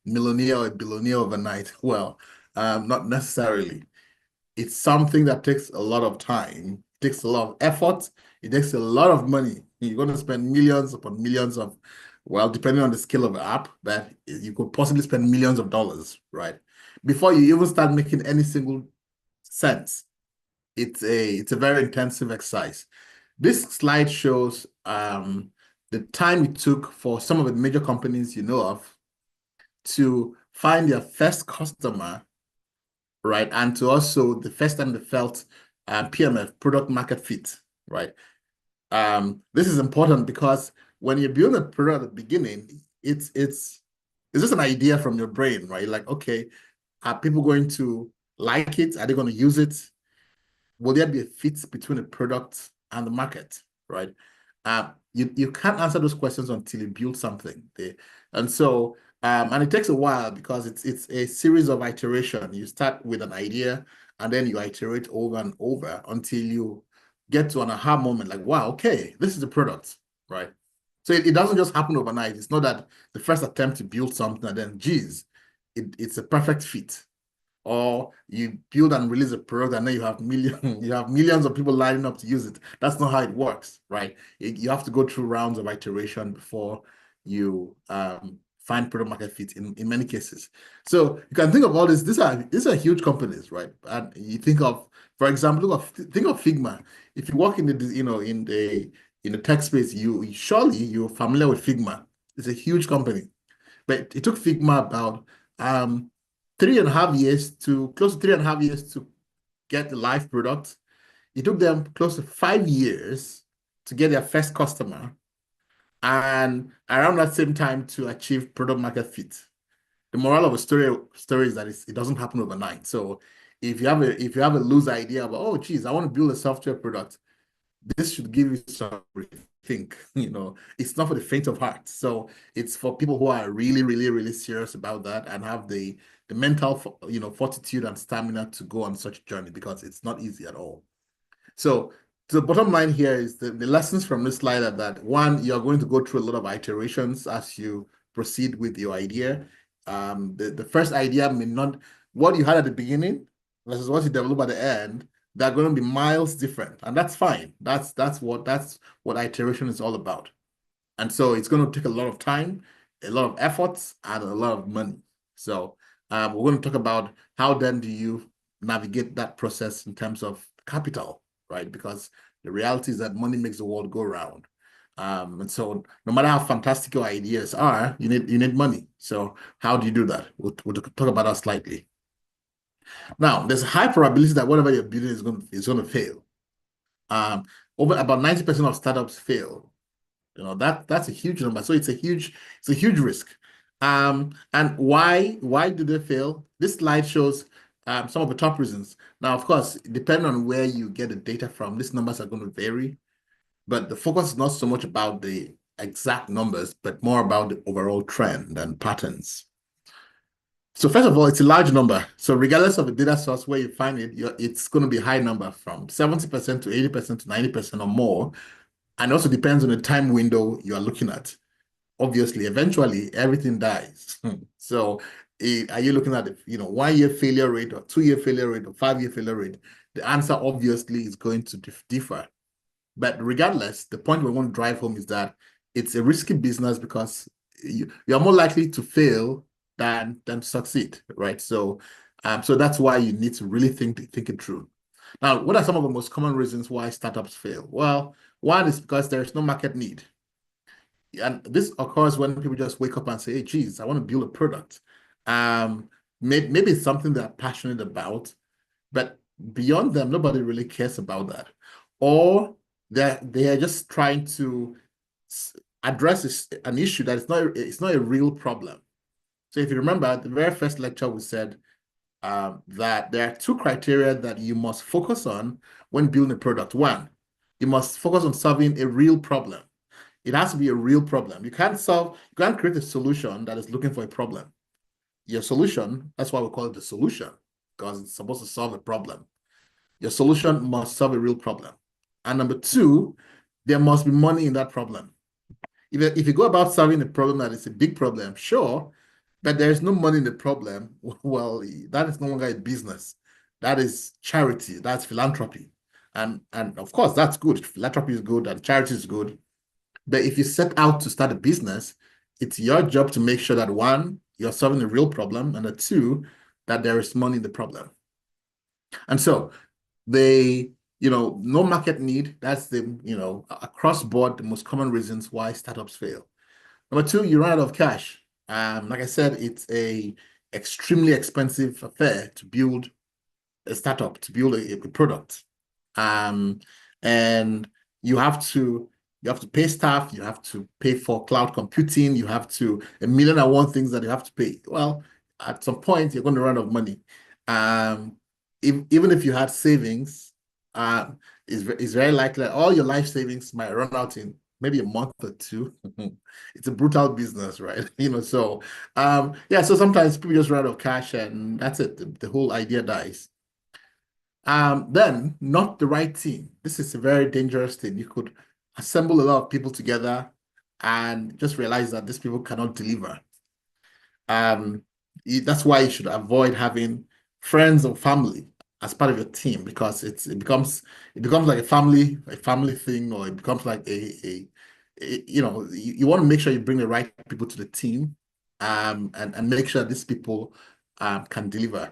millionaire or a billionaire overnight. Well, not necessarily. It's something that takes a lot of time, it takes a lot of effort, it takes a lot of money. You're going to spend millions upon millions of, well, depending on the scale of the app, but you could possibly spend millions of dollars, right? Before you even start making any single cents. It's a very intensive exercise. This slide shows the time it took for some of the major companies you know of to find their first customer, right? And to also the first time they felt PMF, product market fit, right? This is important because when you build a product at the beginning, it's just an idea from your brain, right? Like, okay, are people going to like it? Are they going to use it? Will there be a fit between the product and the market, right? You can't answer those questions until you build something. And so, and it takes a while because it's a series of iteration. You start with an idea and then you iterate over and over until you get to an aha moment like, wow, okay, this is the product, right? So it doesn't just happen overnight. It's not that the first attempt to build something and then, geez, it's a perfect fit, or you build and release a product and then you have millions of people lining up to use it. That's not how it works, right? You have to go through rounds of iteration before you find product market fit in many cases. So you can think of all this. These are huge companies, right? And you think of, for example, think of Figma. If you work in the in the tech space, surely you're familiar with Figma. It's a huge company, but it took Figma about 3.5 years to close to 3.5 years to get the live product. It took them close to 5 years to get their first customer, and around that same time to achieve product market fit. The moral of the story is that it doesn't happen overnight. So if you have a loose idea about, oh geez, I want to build a software product, this should give you some think. It's not for the faint of heart. So it's for people who are really, really, really serious about that and have the mental, fortitude and stamina to go on such a journey, because it's not easy at all. So the bottom line here is the lessons from this slide are that, one, you're going to go through a lot of iterations as you proceed with your idea. The first idea may not, what you had at the beginning versus what you develop at the end, they're going to be miles different, and that's fine. That's what iteration is all about. And so it's going to take a lot of time, a lot of efforts, and a lot of money. So we're going to talk about how then do you navigate that process in terms of capital, right? Because the reality is that money makes the world go round. And so no matter how fantastic your ideas are, you need money. So how do you do that? We'll talk about that slightly. Now, there's a high probability that whatever you're building is going to fail. Over about 90% of startups fail. That's a huge number. So it's a huge risk. And why do they fail? This slide shows some of the top reasons. Now, of course, depending on where you get the data from, these numbers are going to vary. But the focus is not so much about the exact numbers, but more about the overall trend and patterns. So first of all, it's a large number. So regardless of the data source where you find it, it's going to be a high number, from 70% to 80% to 90% or more. And also depends on the time window you are looking at. Obviously, eventually, everything dies. So are you looking at the 1 year failure rate or 2 year failure rate or 5 year failure rate? The answer obviously is going to differ. But regardless, the point we want to drive home is that it's a risky business because you're more likely to fail than to succeed, right? So that's why you need to really think it through. Now, what are some of the most common reasons why startups fail? Well, one is because there's no market need. And this occurs when people just wake up and say, hey, geez, I want to build a product. Maybe it's something they're passionate about, but beyond them, nobody really cares about that. Or they are just trying to address an issue that it's not a real problem. So if you remember, at the very first lecture, we said that there are two criteria that you must focus on when building a product. One, you must focus on solving a real problem. It has to be a real problem. You can't create a solution that is looking for a problem. Your solution, that's why we call it the solution, because it's supposed to solve a problem. Your solution must solve a real problem. And number two, there must be money in that problem. If you go about solving a problem that is a big problem, sure, but there is no money in the problem, well, that is no longer a business. That is charity. That's philanthropy. And of course, that's good. Philanthropy is good and charity is good. But if you set out to start a business, it's your job to make sure that one, you're solving a real problem, and two, that there is money in the problem. And so they, no market need. That's the, across board, the most common reasons why startups fail. Number two, you run out of cash. Like I said, it's a extremely expensive affair to build a startup, to build a product. Um, and you have to pay staff, you have to pay for cloud computing, you have to a million and one things that you have to pay. Well, at some point you're going to run out of money. Even if you had savings, it's very likely that all your life savings might run out in maybe a month or two. It's a brutal business, right? So yeah, so sometimes people just run out of cash and that's it. The whole idea dies. Then not the right team. This is a very dangerous thing. You could assemble a lot of people together and just realize that these people cannot deliver. Um, that's why you should avoid having friends or family as part of your team because it becomes like a family thing, or it becomes like you want to make sure you bring the right people to the team, and make sure these people can deliver.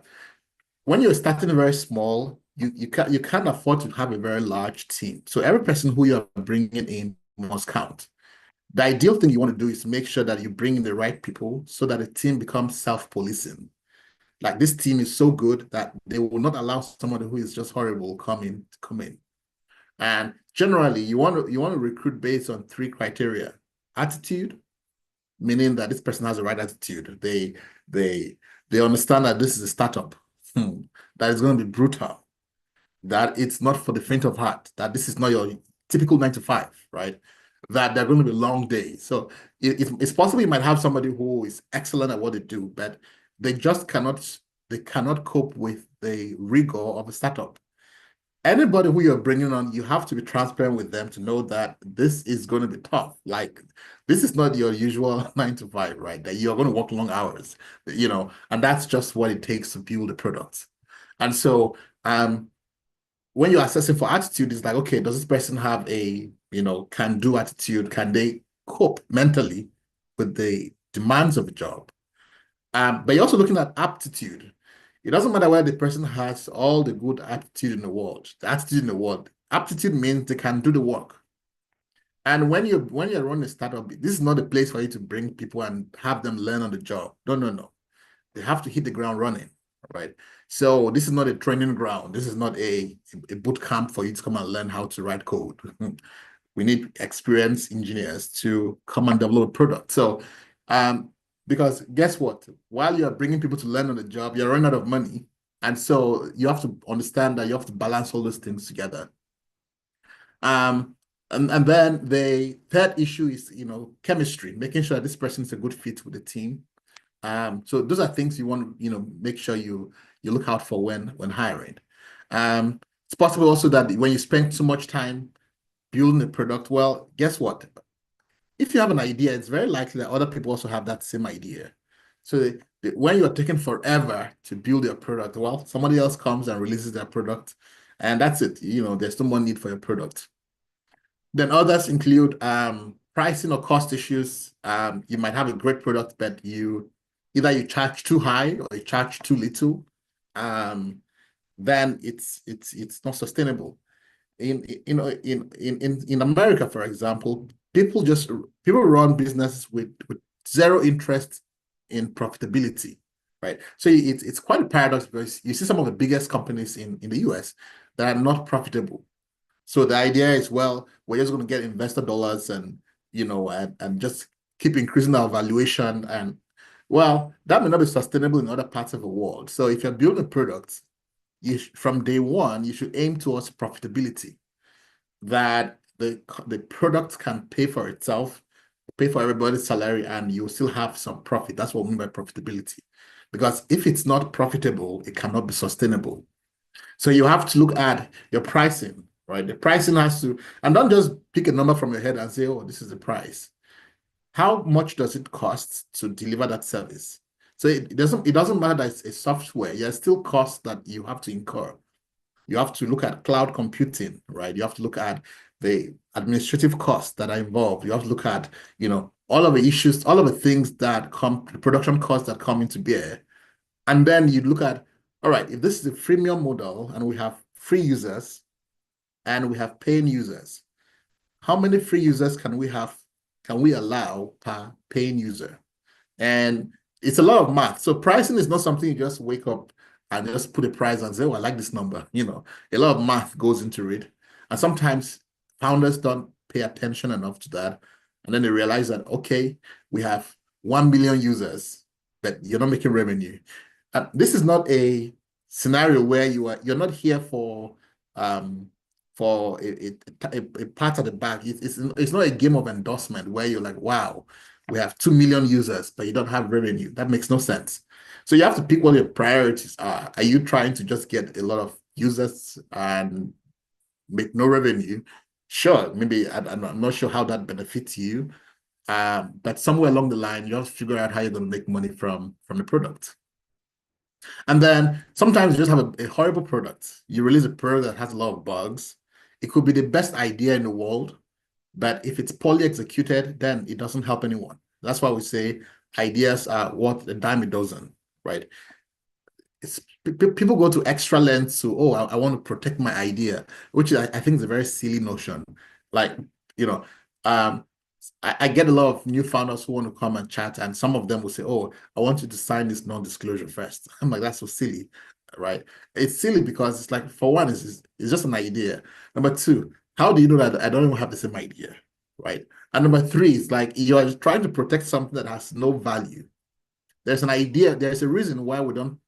When you're starting very small, you can't afford to have a very large team. So every person who you're bringing in must count. The ideal thing you want to do is make sure that you bring in the right people so that the team becomes self-policing. Like this team is so good that they will not allow somebody who is just horrible come in. And generally, you want to recruit based on three criteria: attitude, meaning that this person has the right attitude. They understand that this is a startup, that is going to be brutal, that it's not for the faint of heart, that this is not your typical 9 to 5, right? That they're going to be long days. So it's possible you might have somebody who is excellent at what they do, but they cannot cope with the rigor of a startup. Anybody who you're bringing on, you have to be transparent with them to know that this is going to be tough. Like, this is not your usual 9 to 5, right? That you're going to work long hours, and that's just what it takes to build a product. And so, when you're assessing for attitude, it's like, okay, does this person have a, can-do attitude? Can they cope mentally with the demands of the job? But you're also looking at aptitude. It doesn't matter whether the person has all the good attitude in the world, the attitude in the world. Aptitude means they can do the work. And when you're running a startup, this is not a place for you to bring people and have them learn on the job. No, no, no. They have to hit the ground running, right? So this is not a training ground. This is not a boot camp for you to come and learn how to write code. We need experienced engineers to come and develop a product. So, because guess what? While you're bringing people to learn on the job, you're running out of money. And so you have to understand that you have to balance all those things together. And then the third issue is, chemistry, making sure that this person is a good fit with the team. So those are things you want to, make sure you look out for when hiring. It's possible also that when you spend too much time building a product, well, guess what? If you have an idea, it's very likely that other people also have that same idea. So when you're taking forever to build your product, well, somebody else comes and releases their product, and that's it. There's no more need for your product. Then others include pricing or cost issues. You might have a great product, but either you charge too high or you charge too little. Then it's not sustainable. In America, for example, people run businesses with zero interest in profitability, right? So it's quite a paradox because you see some of the biggest companies in the US that are not profitable. So the idea is, well, we're just going to get investor dollars and and just keep increasing our valuation. And well, that may not be sustainable in other parts of the world. So if you're building products, from day one, you should aim towards profitability, that the product can pay for itself, pay for everybody's salary, and you still have some profit. That's what we mean by profitability. Because if it's not profitable, it cannot be sustainable. So you have to look at your pricing, right? The pricing has to, and don't just pick a number from your head and say, oh, this is the price. How much does it cost to deliver that service? So it doesn't matter that it's a software. There's still costs that you have to incur. You have to look at cloud computing, right? You have to look at the administrative costs that are involved. You have to look at, all of the issues, all of the things that come, the production costs that come into bear. And then you look at, all right, if this is a freemium model and we have free users and we have paying users, how many free users can we allow per paying user? And it's a lot of math. So pricing is not something you just wake up and just put a price and say, oh, I like this number. A lot of math goes into it. And sometimes founders don't pay attention enough to that. And then they realize that, okay, we have 1 million users, but you're not making revenue. And this is not a scenario where you're not here for a part at the back. It's not a game of endorsement where you're like, wow, we have 2 million users, but you don't have revenue. That makes no sense. So you have to pick what your priorities are. Are you trying to just get a lot of users and make no revenue? Sure, maybe I'm not sure how that benefits you. But somewhere along the line, you have to figure out how you're going to make money from the product. And then sometimes you just have a horrible product. You release a product that has a lot of bugs. It could be the best idea in the world, but if it's poorly executed, then it doesn't help anyone. That's why we say ideas are worth a dime a dozen, right? People go to extra lengths to, oh, I want to protect my idea, which I think is a very silly notion. Like, I get a lot of new founders who want to come and chat, and some of them will say, oh, I want you to sign this non-disclosure first. I'm like, that's so silly, right? It's silly because it's like, for one, it's just an idea. Number two, how do you know that I don't even have the same idea, right? And number three, it's like you are trying to protect something that has no value. There's an idea, there's a reason why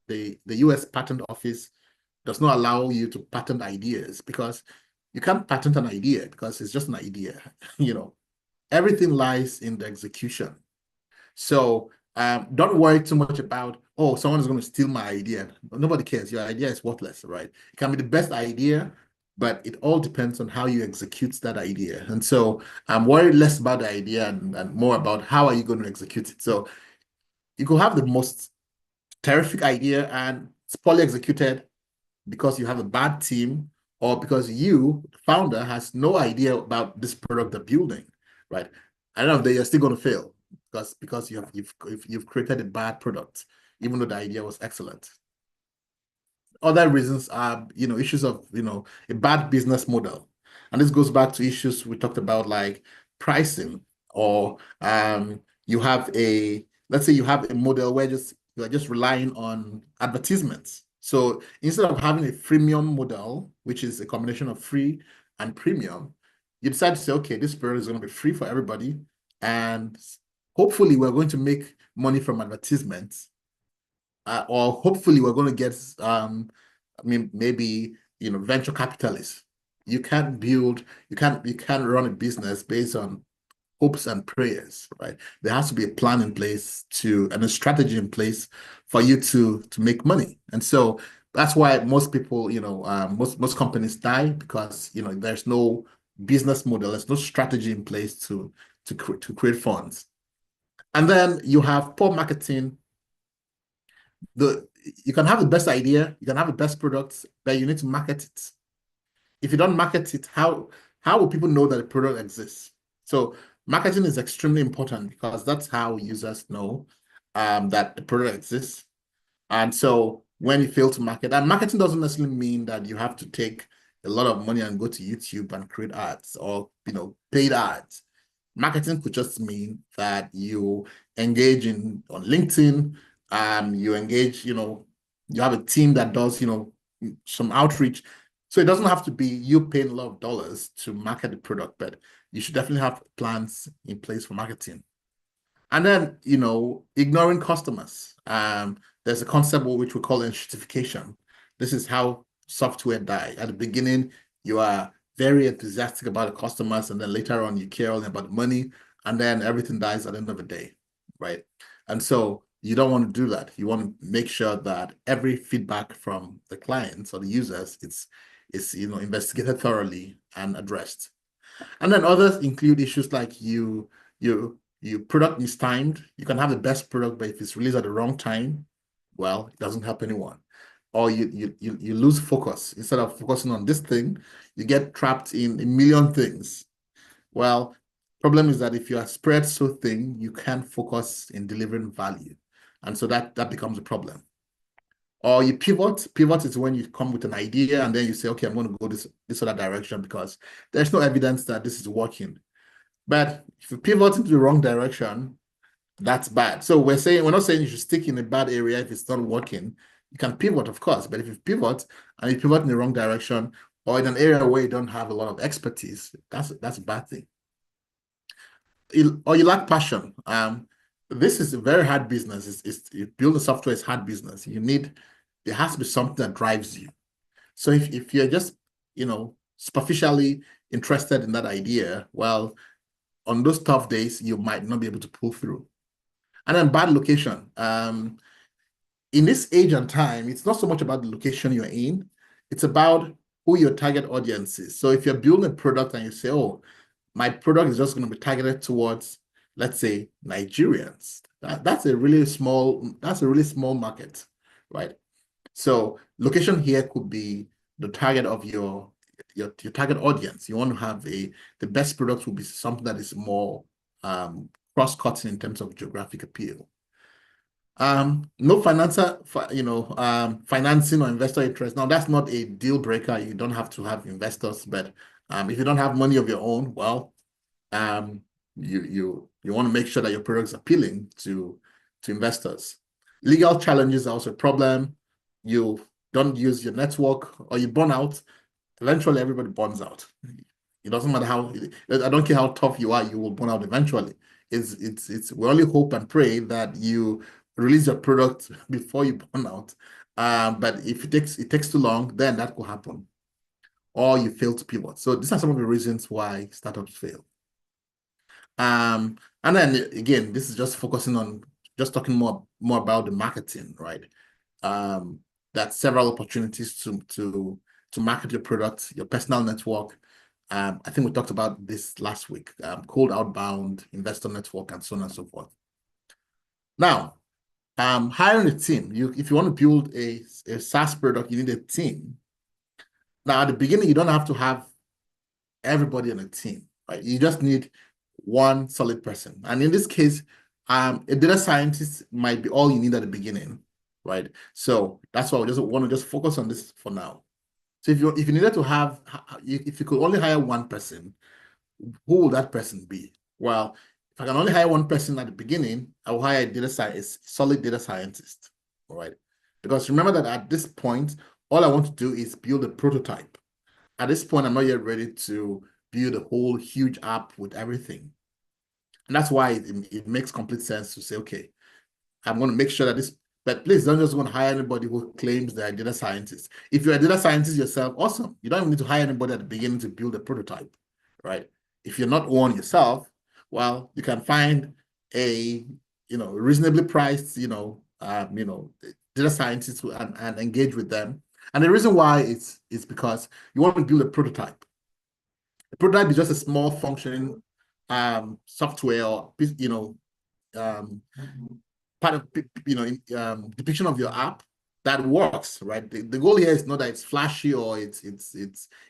the US Patent Office does not allow you to patent ideas, because you can't patent an idea because it's just an idea, Everything lies in the execution. So don't worry too much about, oh, someone is going to steal my idea. Nobody cares. Your idea is worthless, right? It can be the best idea, but it all depends on how you execute that idea. And so I'm worried less about the idea and more about how are you going to execute it. So you could have the most terrific idea and it's poorly executed because you have a bad team or because you, the founder, has no idea about this product they're building, right? I don't know if they're still going to fail because you've created a bad product, even though the idea was excellent. Other reasons are, issues of, a bad business model. And this goes back to issues we talked about, like pricing, or let's say you have a model where you are just relying on advertisements. So instead of having a freemium model, which is a combination of free and premium, you decide to say, okay, this product is going to be free for everybody. And hopefully we're going to make money from advertisements. Or hopefully we're going to get, maybe, venture capitalists. You can't run a business based on hopes and prayers, right? There has to be a plan in place and a strategy in place for you to make money. And so that's why most people, most companies die, because, there's no business model, there's no strategy in place to create funds. And then you have poor marketing. You can have the best idea, you can have the best products, but you need to market it. If you don't market it, how will people know that the product exists? So marketing is extremely important because that's how users know that the product exists. And so when you fail to market, and marketing doesn't necessarily mean that you have to take a lot of money and go to YouTube and create ads or paid ads. Marketing could just mean that you engage on LinkedIn, you engage, you have a team that does, some outreach. So it doesn't have to be you paying a lot of dollars to market the product, but you should definitely have plans in place for marketing. And then, ignoring customers. There's a concept which we call enshittification. This is how software die. At the beginning, you are very enthusiastic about the customers, and then later on you care only about money, and then everything dies at the end of the day, right? And so you don't want to do that. You want to make sure that every feedback from the clients or the users is investigated thoroughly and addressed. And then others include issues like you your product is timed. You can have the best product, but if it's released at the wrong time, well, it doesn't help anyone. Or you lose focus. Instead of focusing on this thing, you get trapped in a million things. Well, problem is that if you are spread so thin, you can't focus in delivering value. And so that becomes a problem. Or you pivot. Pivot is when you come with an idea and then you say, okay, I'm going to go this other direction because there's no evidence that this is working. But if you pivot into the wrong direction, that's bad. So we're not saying you should stick in a bad area if it's not working. You can pivot, of course, but if you pivot and you pivot in the wrong direction or in an area where you don't have a lot of expertise, that's a bad thing. Or you lack passion. This is a very hard business. Building software is hard business. There has to be something that drives you. So if you're just, superficially interested in that idea, well, on those tough days, you might not be able to pull through. And then bad location. In this age and time, it's not so much about the location you're in, it's about who your target audience is. So if you're building a product and you say, oh, my product is just going to be targeted towards, let's say, Nigerians, that's a really small market, right? So location here could be the target of your target audience. You want to have the best product will be something that is more cross-cutting in terms of geographic appeal. No financing or investor interest. Now, that's not a deal breaker. You don't have to have investors, but if you don't have money of your own, well, you want to make sure that your product is appealing to investors. Legal challenges are also a problem. You don't use your network or you burn out. Eventually, everybody burns out. It doesn't matter I don't care how tough you are, you will burn out eventually. We only hope and pray that you release your product before you burn out. But if it takes too long, then that could happen. Or you fail to pivot. So these are some of the reasons why startups fail. And then again, this is just focusing on just talking more about the marketing, right? That's several opportunities to market your product, your personal network. I think we talked about this last week, cold outbound, investor network, and so on and so forth. Now, hiring a team. If you want to build a SaaS product, you need a team. Now, at the beginning, you don't have to have everybody on a team, right? You just need one solid person. And in this case, a data scientist might be all you need at the beginning, right? So that's why we just want to just focus on this for now. So if you needed to have, if you could only hire one person, who will that person be? Well, if I can only hire one person at the beginning, I will hire a solid data scientist, all right? Because remember that at this point, all I want to do is build a prototype. At this point, I'm not yet ready to build a whole huge app with everything. And that's why it makes complete sense to say, okay, I'm going to make sure that this, but please don't just go and hire anybody who claims they're a data scientist. If you're a data scientist yourself, awesome. You don't even need to hire anybody at the beginning to build a prototype, right? If you're not one yourself, well, you can find a, reasonably priced, data scientists and engage with them. And the reason why it's because you want to build a prototype. A prototype is just a small functioning software or, part of, depiction of your app that works, right? The goal here is not that it's flashy or it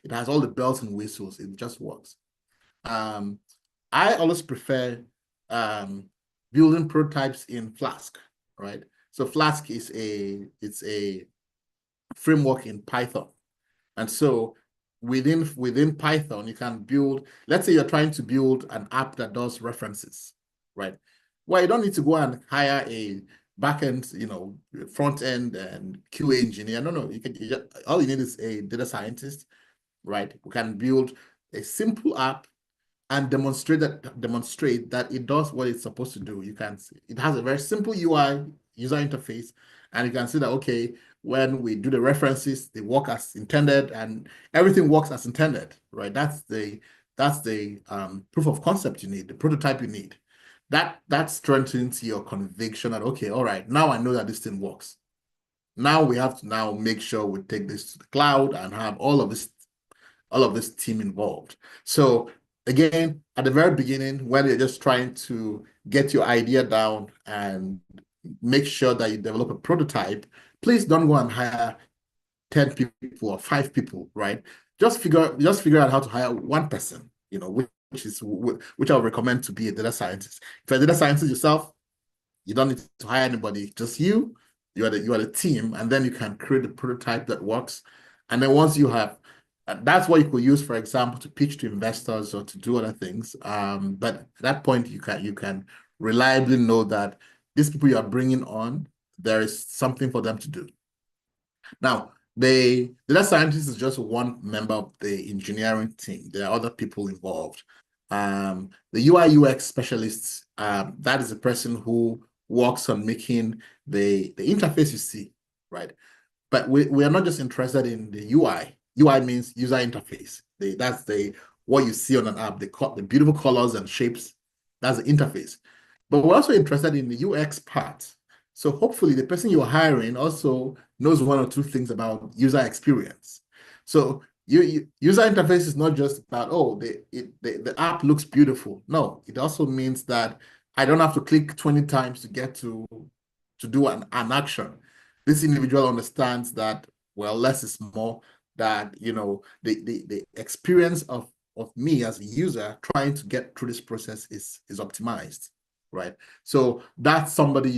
has all the bells and whistles. It just works. I always prefer building prototypes in Flask, right? So Flask is a framework in Python. And so within Python, you can build, let's say you're trying to build an app that does references, right? Well, you don't need to go and hire a backend, front end and QA engineer. No. All you need is a data scientist, right? We can build a simple app and demonstrate that it does what it's supposed to do. It has a very simple UI, user interface, and you can see that, okay, when we do the references, they work as intended and everything works as intended, right? That's the proof of concept you need, the prototype you need. That strengthens your conviction that, okay, all right, now I know that this thing works. Now we have to now make sure we take this to the cloud and have all of this team involved. So again, at the very beginning, when you're just trying to get your idea down and make sure that you develop a prototype, please don't go and hire 10 people or 5 people, right? Just figure out how to hire one person, which I would recommend to be a data scientist. If you're a data scientist yourself, you don't need to hire anybody, just you are the team, and then you can create a prototype that works. And then once you have, that's what you could use, for example, to pitch to investors or to do other things. But at that point, you can reliably know that these people you are bringing on, there is something for them to do. Now, the data scientist is just one member of the engineering team. There are other people involved. The UI/UX specialists, that is the person who works on making the interface you see, right? But we are not just interested in the UI. UI means user interface. That's what you see on an app, the beautiful colors and shapes. That's the interface. But we're also interested in the UX part. So hopefully the person you're hiring also knows one or two things about user experience. So user interface is not just about, oh, the app looks beautiful. No, it also means that I don't have to click 20 times to get to do an action. This individual understands that, well, less is more, that, the experience of me as a user trying to get through this process is optimized, right? So that's somebody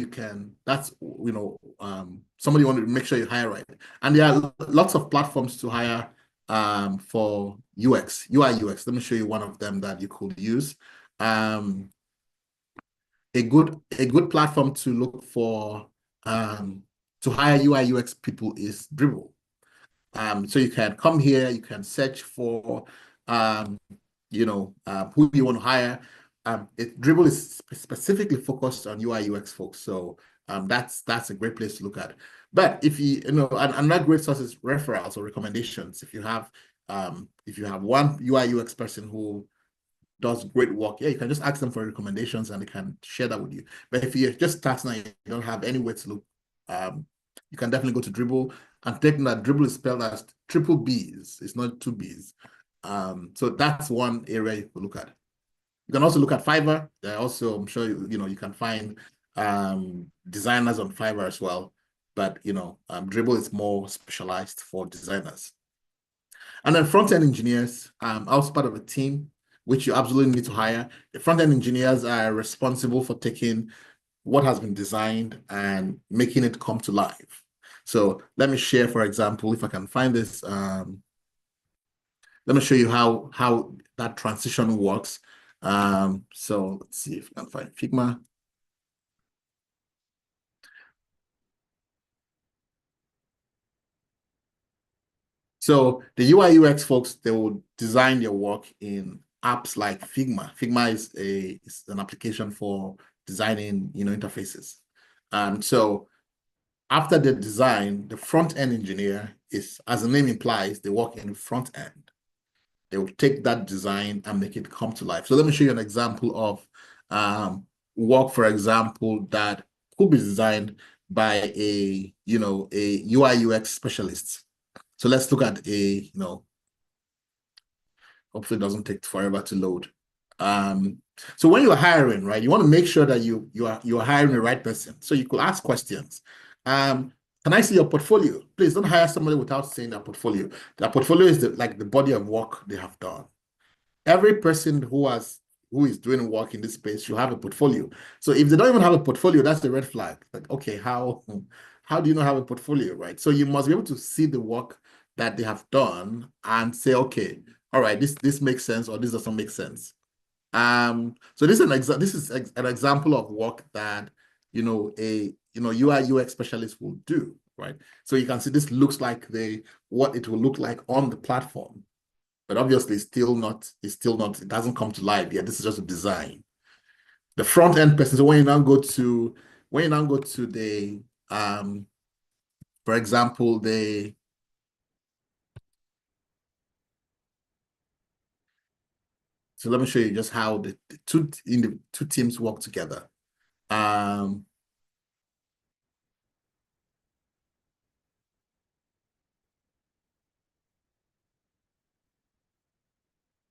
somebody you want to make sure you hire, right? And there are lots of platforms to hire for UX, UI/UX. Let me show you one of them that you could use. A good platform to look for to hire UI/UX people is Dribble. So you can come here, you can search for who you want to hire. Dribble is specifically focused on UI/UX folks, so that's a great place to look at. But if another great source is referrals or recommendations. If you have one UI/UX person who does great work, yeah, you can just ask them for recommendations and they can share that with you. But if you're just starting and you don't have anywhere to look, you can definitely go to Dribble, and take that Dribble is spelled as triple B's. It's not two B's. So that's one area you can look at. You can also look at Fiverr. Also, I'm sure you can find designers on Fiverr as well. But Dribble is more specialized for designers. And then front-end engineers, also part of a team, which you absolutely need to hire. The front-end engineers are responsible for taking what has been designed and making it come to life. So let me share, for example, if I can find this, let me show you how that transition works. So let's see if I can find Figma. So the UI/UX folks, they will design their work in apps like Figma. Figma is an application for designing, interfaces. So after the design, the front-end engineer is, as the name implies, they work in the front end. They will take that design and make it come to life. So let me show you an example of work, for example, that could be designed by a UI/UX specialist. So let's look at hopefully it doesn't take forever to load. So when you're hiring, right, you want to make sure that you're hiring the right person. So you could ask questions. Can I see your portfolio? Please don't hire somebody without seeing their portfolio. Their portfolio is the body of work they have done. Every person who is doing work in this space should have a portfolio. So if they don't even have a portfolio, that's the red flag. Like, okay, how do you not have a portfolio, right? So you must be able to see the work that they have done and say, okay, all right, this makes sense or this doesn't make sense. So this is an example of work that a UI/UX specialist will do, right? So you can see this looks like what it will look like on the platform. But obviously it's still not, it doesn't come to life yet. This is just a design. The front end person, so when you now go to the for example, so let me show you just how the two teams work together.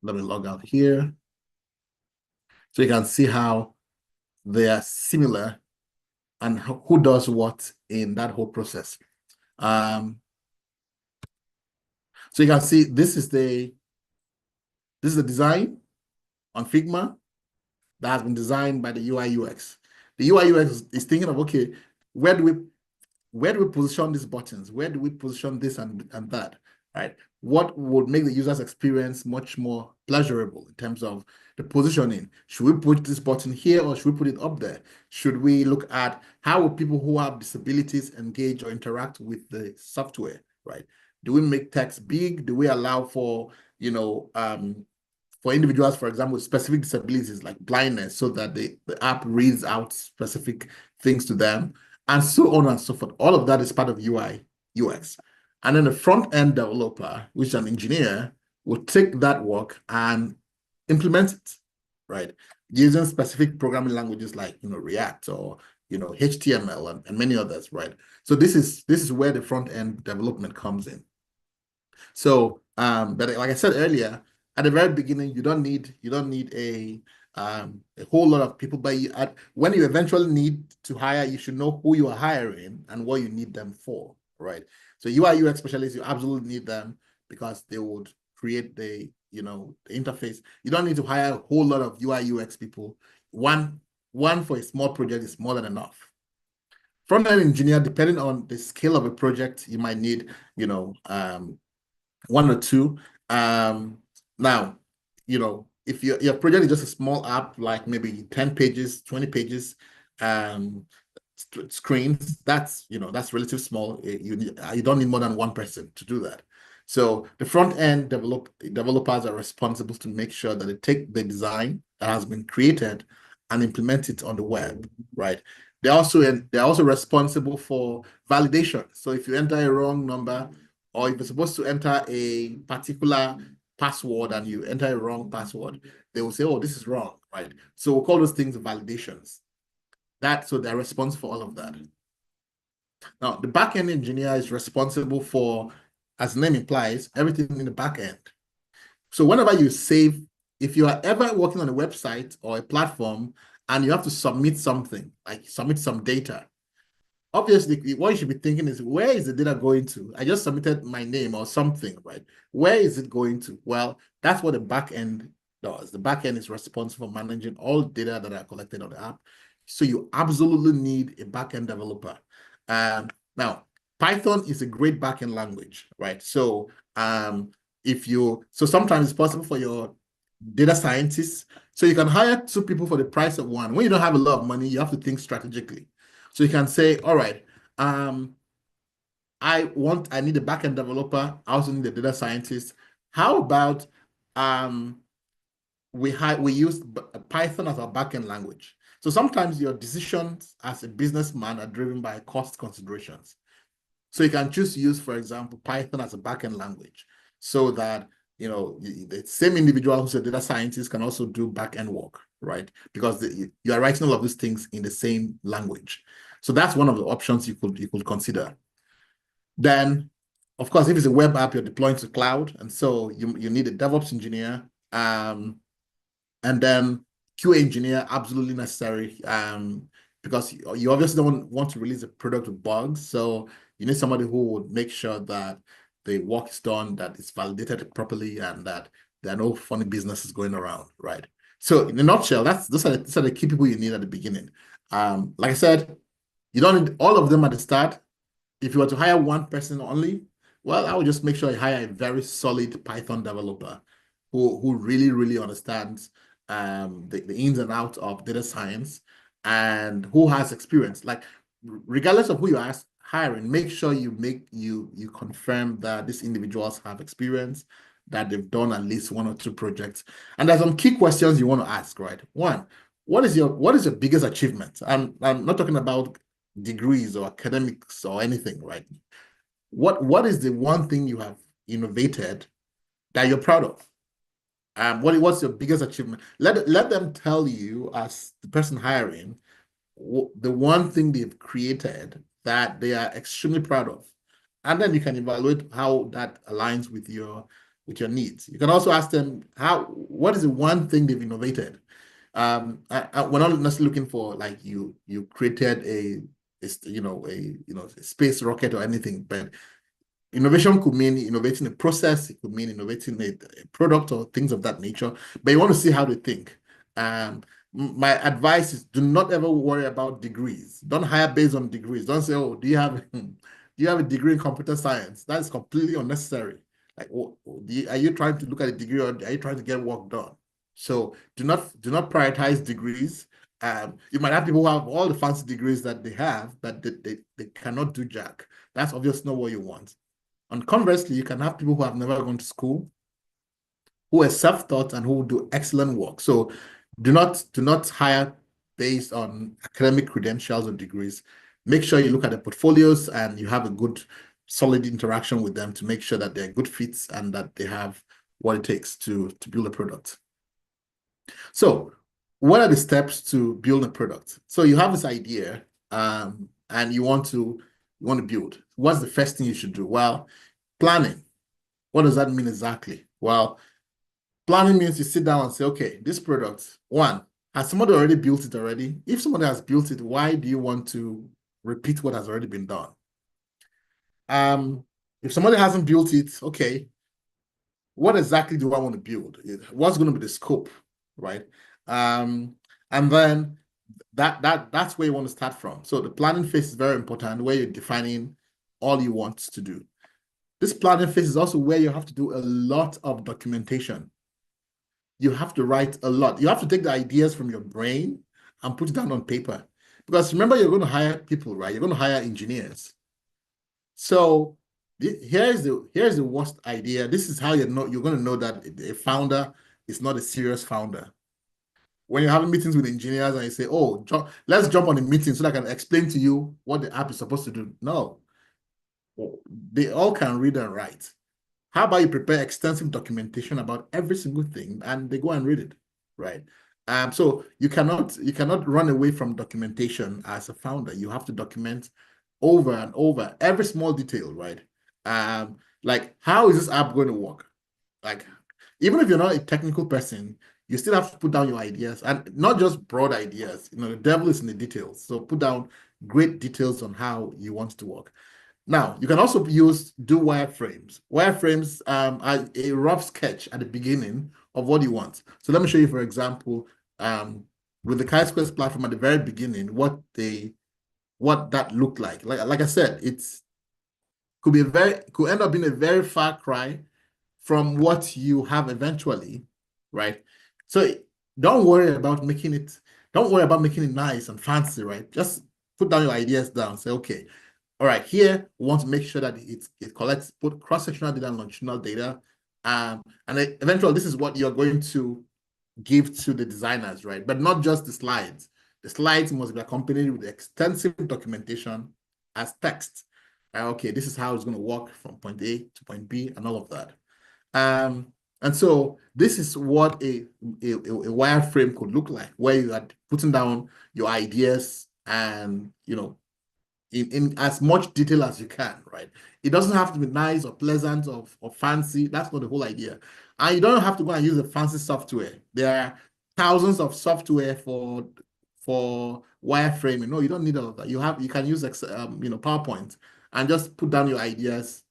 Let me log out here. So you can see how they are similar and who does what in that whole process. So you can see this is the design on Figma that has been designed by the UI/UX. The UI/UX is thinking of, okay, where do we position these buttons? Where do we position this and that, right? What would make the user's experience much more pleasurable in terms of the positioning? Should we put this button here or should we put it up there? Should we look at how will people who have disabilities engage or interact with the software, right? Do we make text big? Do we allow for, for individuals, for example, with specific disabilities like blindness, so that the app reads out specific things to them, and so on and so forth. All of that is part of UI/UX. And then the front-end developer, which is an engineer, will take that work and implement it, right? Using specific programming languages like, React or, HTML and many others, right? So this is where the front-end development comes in. So, but like I said earlier, at the very beginning, you don't need a whole lot of people, but when you eventually need to hire, you should know who you are hiring and what you need them for, right? So UI/UX specialists, you absolutely need them because they would create the interface. You don't need to hire a whole lot of UI/UX people. One for a small project is more than enough. Front-end engineer, depending on the scale of a project, you might need, one or two. Now, if your project is just a small app, like maybe 10 pages, 20 pages, screens, that's relatively small. You don't need more than one person to do that. So the front-end developers are responsible to make sure that they take the design that has been created and implement it on the web, right? They're also responsible for validation. So if you enter a wrong number, or if you're supposed to enter a particular password and you enter a wrong password, they will say, oh, this is wrong, right? So we'll call those things validations. So they're responsible for all of that. Now, the backend engineer is responsible for, as the name implies, everything in the backend. So whenever you save, if you are ever working on a website or a platform and you have to submit something, like submit some data, obviously, what you should be thinking is, where is the data going to? I just submitted my name or something, right? Where is it going to? Well, that's what the backend does. The backend is responsible for managing all data that are collected on the app. So you absolutely need a backend developer. Now, Python is a great backend language, right? So sometimes it's possible for your data scientists. So you can hire two people for the price of one. When you don't have a lot of money, you have to think strategically. So you can say, all right, I need a backend developer. I also need a data scientist. How about we use Python as our backend language? So sometimes your decisions as a businessman are driven by cost considerations. So you can choose to use, for example, Python as a backend language, so that the same individual who's a data scientist can also do backend work, right? Because you are writing all of these things in the same language. So that's one of the options you could consider. Then, of course, if it's a web app, you're deploying to cloud, and so you need a DevOps engineer, and then QA engineer, absolutely necessary, because you obviously don't want to release a product with bugs. So you need somebody who would make sure that the work is done, that it's validated properly, and that there are no funny businesses going around, right? So in a nutshell, those are the key people you need at the beginning. Like I said, you don't need all of them at the start. If you were to hire one person only, well, I would just make sure you hire a very solid Python developer who really, really understands the ins and outs of data science and who has experience. Like, regardless of who you are hiring, make sure you confirm that these individuals have experience, that they've done at least one or two projects. And there's some key questions you want to ask, right? One, what is your biggest achievement? I'm not talking about degrees or academics or anything, right? What is the one thing you have innovated that you're proud of? What's your biggest achievement? Let them tell you, as the person hiring, the one thing they've created that they are extremely proud of, and then you can evaluate how that aligns with your needs. You can also ask them what is the one thing they've innovated. we're not necessarily looking for like you created a space rocket or anything, but innovation could mean innovating a process, it could mean innovating a product or things of that nature, but you want to see how they think. My advice is do not ever worry about degrees. Don't hire based on degrees. Don't say, oh, do you have a degree in computer science? That is completely unnecessary. Like, are you trying to look at a degree or are you trying to get work done? So do not prioritize degrees. You might have people who have all the fancy degrees that they have, but they cannot do jack. That's obviously not what you want. And conversely, you can have people who have never gone to school, who are self-taught and who will do excellent work. So do not hire based on academic credentials or degrees. Make sure you look at the portfolios and you have a good, solid interaction with them to make sure that they're good fits and that they have what it takes to build a product. So what are the steps to build a product? So you have this idea and you want to build. What's the first thing you should do? Well, planning. What does that mean exactly? Well, planning means you sit down and say, okay, this product, one, has somebody already built it already? If somebody has built it, why do you want to repeat what has already been done? If somebody hasn't built it, okay, what exactly do I want to build? What's going to be the scope, right? And then that's where you want to start from. So the planning phase is very important, where you're defining all you want to do. This planning phase is also where you have to do a lot of documentation. You have to write a lot. You have to take the ideas from your brain and put it down on paper. Because remember, you're going to hire people, right? You're going to hire engineers. So here's the worst idea. This is how you're going to know that a founder is not a serious founder. When you're having meetings with engineers and you say, oh, let's jump on a meeting so that I can explain to you what the app is supposed to do. No, they all can read and write. How about you prepare extensive documentation about every single thing and they go and read it, right? So you cannot run away from documentation as a founder. You have to document over and over every small detail, right? Like, how is this app going to work? Like, even if you're not a technical person, you still have to put down your ideas, and not just broad ideas. The devil is in the details. So put down great details on how you want it to work. Now, you can also do wireframes. Wireframes are a rough sketch at the beginning of what you want. So let me show you, for example, with the Chisquares platform at the very beginning, what that looked like. Like I said, could end up being a very far cry from what you have eventually, right? So don't worry about making it nice and fancy, right? Just put down your ideas down. Say, okay, all right, here we want to make sure that it collects both cross-sectional data and longitudinal data. And then eventually, this is what you're going to give to the designers, right? But not just the slides. The slides must be accompanied with extensive documentation as text. Okay, this is how it's going to work from point A to point B and all of that. And so this is what a wireframe could look like, where you are putting down your ideas and, in as much detail as you can, right? It doesn't have to be nice or pleasant or fancy. That's not the whole idea. And you don't have to go and use a fancy software. There are thousands of software for wireframing. No, you don't need all of that. You can use PowerPoint and just put down your ideas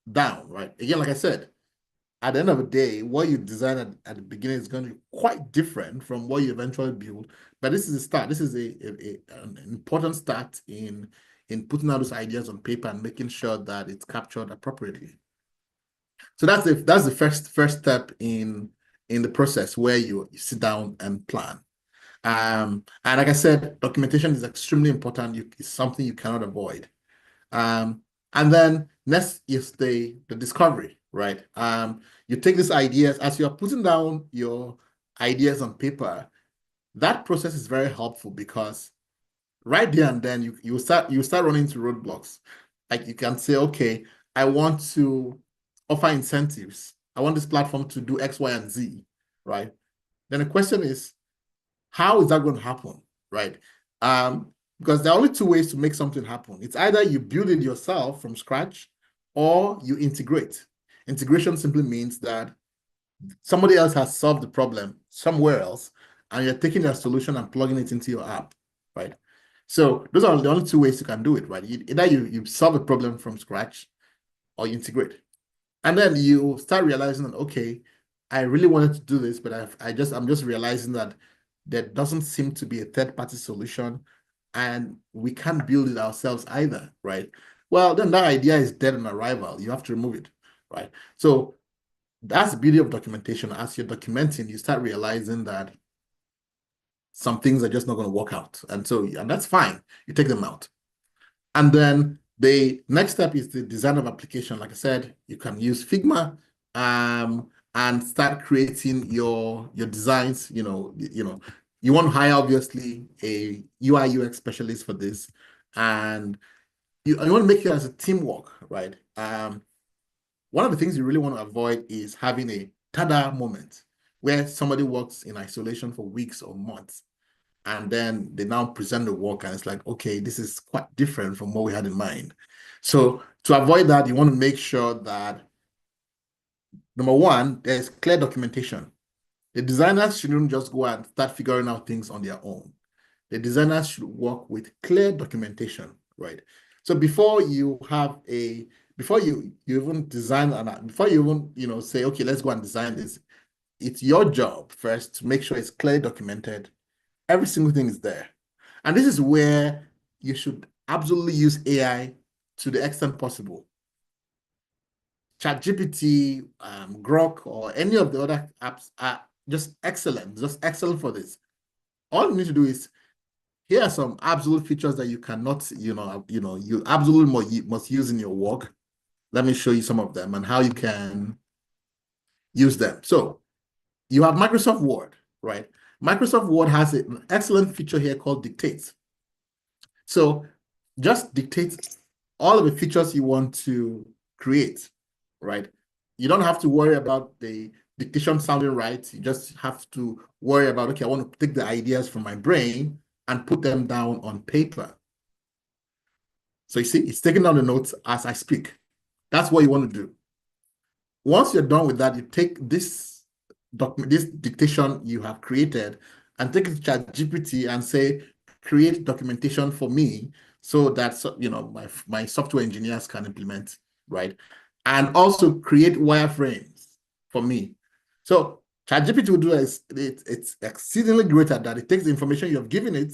down, right? Again, like I said, at the end of the day, what you design at the beginning is going to be quite different from what you eventually build. But this is a start. This is an important start in putting out those ideas on paper and making sure that it's captured appropriately. So that's the first step in the process, where you sit down and plan. And like I said, documentation is extremely important. It's something you cannot avoid. And then next is the discovery, right? You take these ideas as you're putting down your ideas on paper. That process is very helpful because right there and then you start running into roadblocks. Like, you can say, okay, I want to offer incentives. I want this platform to do X, Y, and Z, right? Then the question is, how is that going to happen, right? Because there are only two ways to make something happen. It's either you build it yourself from scratch or you integrate. Integration simply means that somebody else has solved the problem somewhere else, and you're taking your solution and plugging it into your app, right? So those are the only two ways you can do it, right? Either you solve a problem from scratch or you integrate. And then you start realizing that, okay, I really wanted to do this, but I'm just realizing that there doesn't seem to be a third-party solution and we can't build it ourselves either, right? Well, then that idea is dead on arrival. You have to remove it, right? So that's the beauty of documentation. As you're documenting, you start realizing that some things are just not going to work out. And that's fine. You take them out. And then the next step is the design of application. Like I said, you can use Figma and start creating your designs. You want to hire obviously a UI/UX specialist for this, and you want to make it as a teamwork, right? One of the things you really want to avoid is having a tada moment where somebody works in isolation for weeks or months, and then they now present the work and it's like, okay, this is quite different from what we had in mind. So to avoid that, you want to make sure that, number one, there's clear documentation. The designers shouldn't just go and start figuring out things on their own. The designers should work with clear documentation, right? So before you even design and before you even say, okay, let's go and design this, it's your job first to make sure it's clearly documented. Every single thing is there. And this is where you should absolutely use AI to the extent possible. ChatGPT, Grok, or any of the other apps are just excellent for this. All you need to do is, here are some absolute features that you cannot, you absolutely must use in your work. Let me show you some of them and how you can use them. So you have Microsoft Word, right? Microsoft Word has an excellent feature here called Dictate. So just dictate all of the features you want to create, right? You don't have to worry about the dictation sounding right. You just have to worry about, okay, I want to take the ideas from my brain and put them down on paper. So you see, it's taking down the notes as I speak. That's what you want to do. Once you're done with that, you take this dictation you have created and take it to ChatGPT and say, create documentation for me so that my software engineers can implement, right? And also create wireframes for me. So ChatGPT will do is it's exceedingly great at that. It takes the information you have given it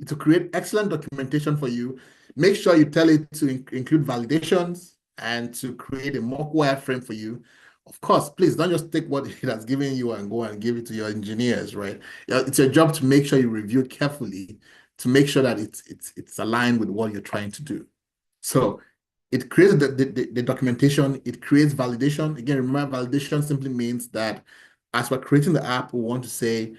to create excellent documentation for you. Make sure you tell it to include validations and to create a mock wireframe for you. Of course, please don't just take what it has given you and go and give it to your engineers, right? It's your job to make sure you review it carefully to make sure that it's aligned with what you're trying to do. So it creates the documentation, it creates validation. Again, remember, validation simply means that as we're creating the app, we want to say,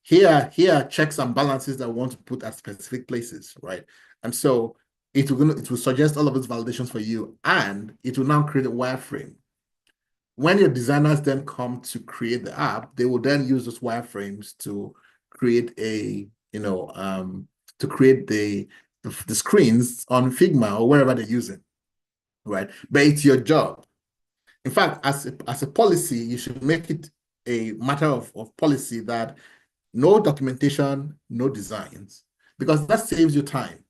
here are checks and balances that we want to put at specific places, right? And so it will suggest all of those validations for you, and it will now create a wireframe. When your designers then come to create the app, they will then use those wireframes to create the screens on Figma or wherever they're using, right? But it's your job. In fact, as a policy, you should make it a matter of policy that no documentation, no designs, because that saves you time.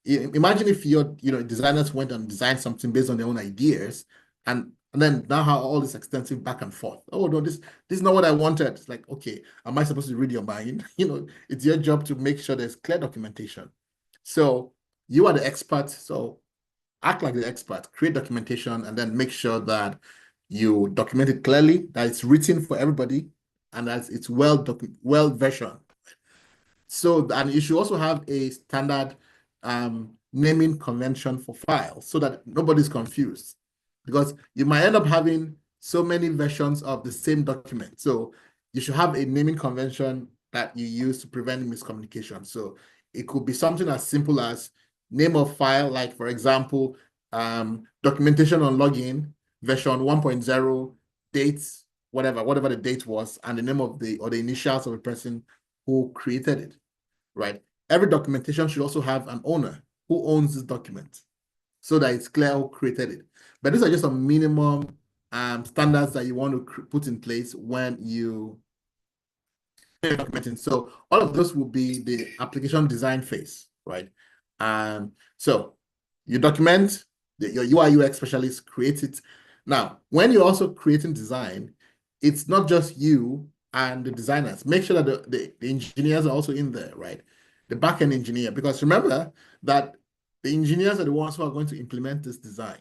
Imagine if your designers went and designed something based on their own ideas, and then now have all this extensive back and forth. Oh no, this is not what I wanted. It's like, okay, am I supposed to read your mind? It's your job to make sure there's clear documentation. So you are the expert. So act like the expert, create documentation, and then make sure that you document it clearly, that it's written for everybody, and that it's well versioned. So, and you should also have a standard naming convention for files so that nobody's confused, because you might end up having so many versions of the same document. So you should have a naming convention that you use to prevent miscommunication. So it could be something as simple as name of file, like for example, documentation on login, version 1.0, dates, whatever the date was, and the name of the initials of the person who created it, right? Every documentation should also have an owner who owns this document so that it's clear who created it. But these are just some minimum standards that you want to put in place when you documenting. So all of those will be the application design phase, right? So you document, your UI UX specialist creates it. Now, when you're also creating design, it's not just you and the designers. Make sure that the engineers are also in there, right? The backend engineer, because remember that the engineers are the ones who are going to implement this design.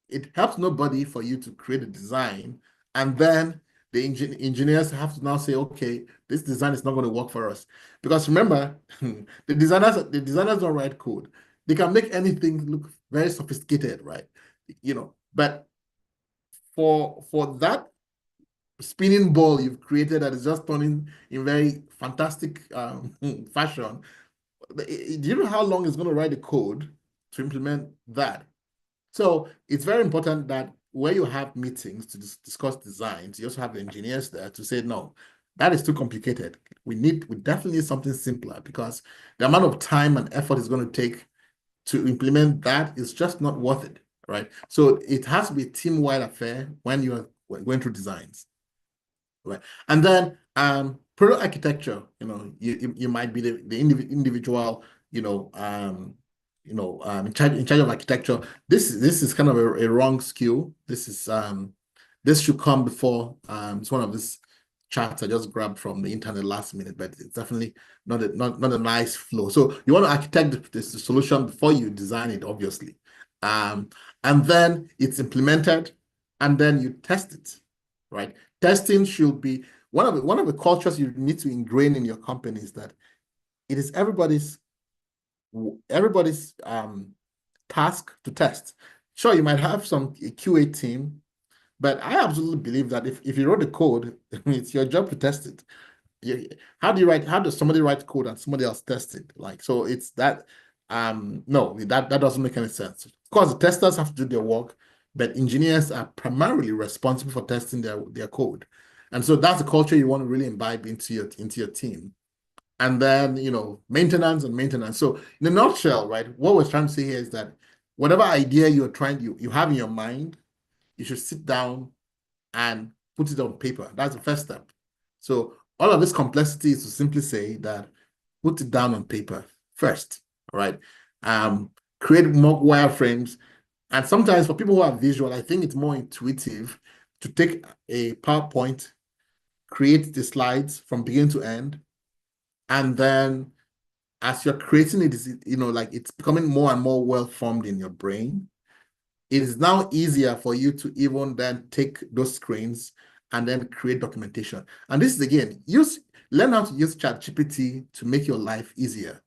It helps nobody for you to create a design and then the engineers have to now say, okay, this design is not going to work for us. Because remember, the designers don't write code. They can make anything look very sophisticated, right? But for that spinning ball you've created that is just turning in very fantastic fashion, do you know how long it's going to write the code to implement that? So it's very important that where you have meetings to discuss designs, you also have the engineers there to say, no, that is too complicated. We definitely need something simpler, because the amount of time and effort it's going to take to implement that is just not worth it, right? So it has to be a team-wide affair when you are going through designs, right? And then product architecture, you might be the individual, in charge of architecture. This is kind of a wrong skill. This should come before. It's one of these charts I just grabbed from the internet last minute, but it's definitely not a nice flow. So you want to architect the solution before you design it, obviously, and then it's implemented, and then you test it, right? Testing should be one of the cultures you need to ingrain in your company, is that it is everybody's task to test. Sure, you might have a QA team, but I absolutely believe that if you wrote the code, it's your job to test it. How does somebody write code and somebody else test it? So it's that, no, that doesn't make any sense. Of course, the testers have to do their work, but engineers are primarily responsible for testing their code. And so that's the culture you want to really imbibe into your team. And then, maintenance and maintenance. So in a nutshell, right, what we're trying to say here is that whatever idea you have in your mind, you should sit down and put it on paper. That's the first step. So all of this complexity is to simply say that put it down on paper first, all right? Create mock wireframes. And sometimes for people who are visual, I think it's more intuitive to take a PowerPoint, create the slides from beginning to end, and then as you're creating it, it's becoming more and more well-formed in your brain. It is now easier for you to even then take those screens and then create documentation. And this is, again, learn how to use ChatGPT to make your life easier.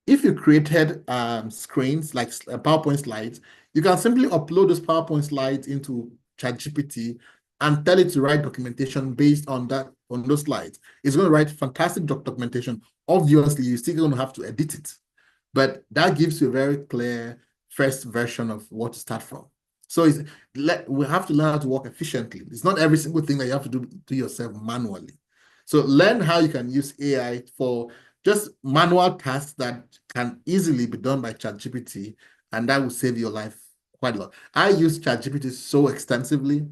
If you created screens like PowerPoint slides, you can simply upload those PowerPoint slides into ChatGPT and tell it to write documentation based on those slides. It's going to write fantastic documentation. Obviously, you're still going to have to edit it, but that gives you a very clear first version of what to start from. So we have to learn how to work efficiently. It's not every single thing that you have to do yourself manually. So learn how you can use AI for just manual tasks that can easily be done by ChatGPT, and that will save your life quite a lot. I use ChatGPT so extensively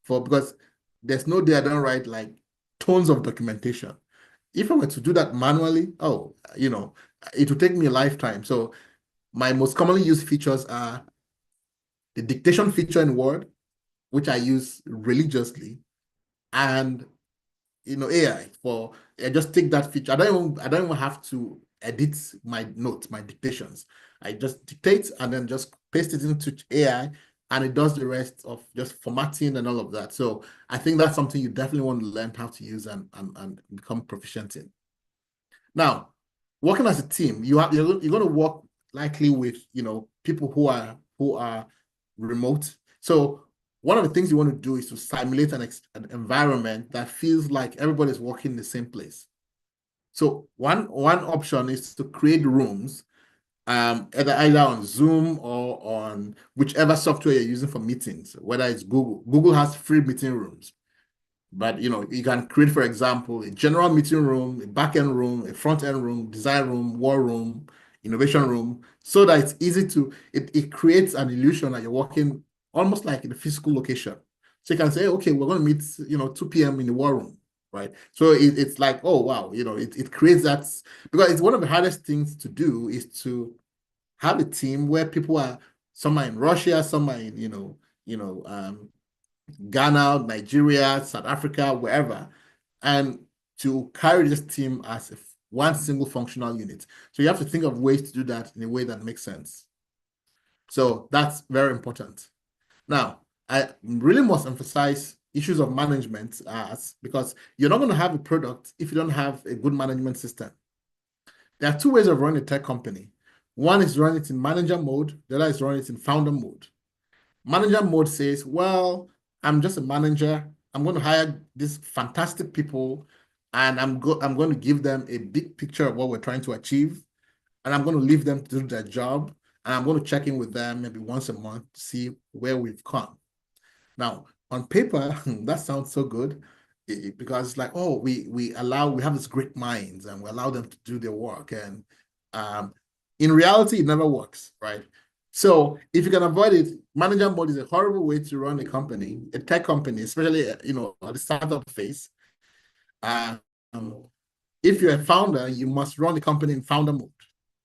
because there's no day I don't write like tons of documentation. If I were to do that manually, it would take me a lifetime. So my most commonly used features are the dictation feature in Word, which I use religiously, and AI I just take that feature. I don't even have to edit my notes, my dictations. I just dictate and then just paste it into AI, and it does the rest of just formatting and all of that. So I think that's something you definitely want to learn how to use and become proficient in. Now, working as a team, you're going to work likely with people who are remote. So one of the things you want to do is to simulate an environment that feels like everybody's working in the same place. So one option is to create rooms, either on Zoom or on whichever software you're using for meetings, whether it's Google. Google has free meeting rooms. But you can create, for example, a general meeting room, a back-end room, a front-end room, design room, war room, innovation room, so that it's easy it creates an illusion that you're working almost like in a physical location. So you can say, okay, we're going to meet, 2 p.m. in the war room, right? So it's like, oh, wow, it creates that, because it's one of the hardest things to do is to have a team where people are, some are in Russia, some are in, Ghana, Nigeria, South Africa, wherever, and to carry this team as one single functional unit. So you have to think of ways to do that in a way that makes sense. So that's very important. Now, I really must emphasize issues of management because you're not going to have a product if you don't have a good management system. There are two ways of running a tech company. One is run it in manager mode, the other is run it in founder mode. Manager mode says, well, I'm just a manager. I'm going to hire these fantastic people, and I'm going to give them a big picture of what we're trying to achieve, and I'm going to leave them to do their job, and I'm going to check in with them maybe once a month to see where we've come. Now, on paper, that sounds so good because it's like, oh, we have these great minds and we allow them to do their work. And in reality, it never works, right? So if you can avoid it, manager mode is a horrible way to run a company, a tech company, especially, at the startup phase. Um, if you're a founder, you must run the company in founder mode.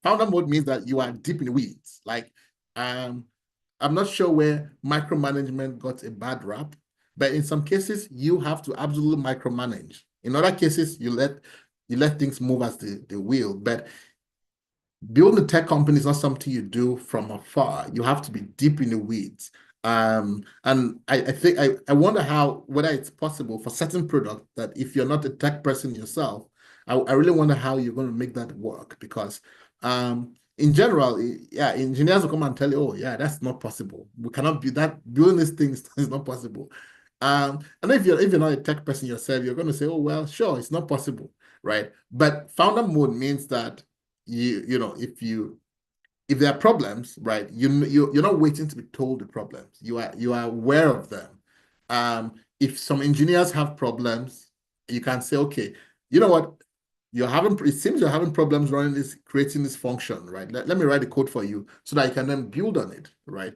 Founder mode means that you are deep in the weeds. Like, I'm not sure where micromanagement got a bad rap, but in some cases, you have to absolutely micromanage. In other cases, you let things move as the wheel. But building a tech company is not something you do from afar. You have to be deep in the weeds. And I think I wonder whether it's possible for certain products that if you're not a tech person yourself, I really wonder how you're going to make that work, because in general, yeah, engineers will come and tell you, oh yeah, that's not possible. We cannot building these things is not possible. And if you're not a tech person yourself, you're going to say, oh well, sure, it's not possible, right? But founder mode means that if there are problems, right, you're not waiting to be told the problems. You are aware of them. If some engineers have problems, you can say, okay, you know what, it seems you're having problems creating this function, right? Let me write the code for you so that you can then build on it, right?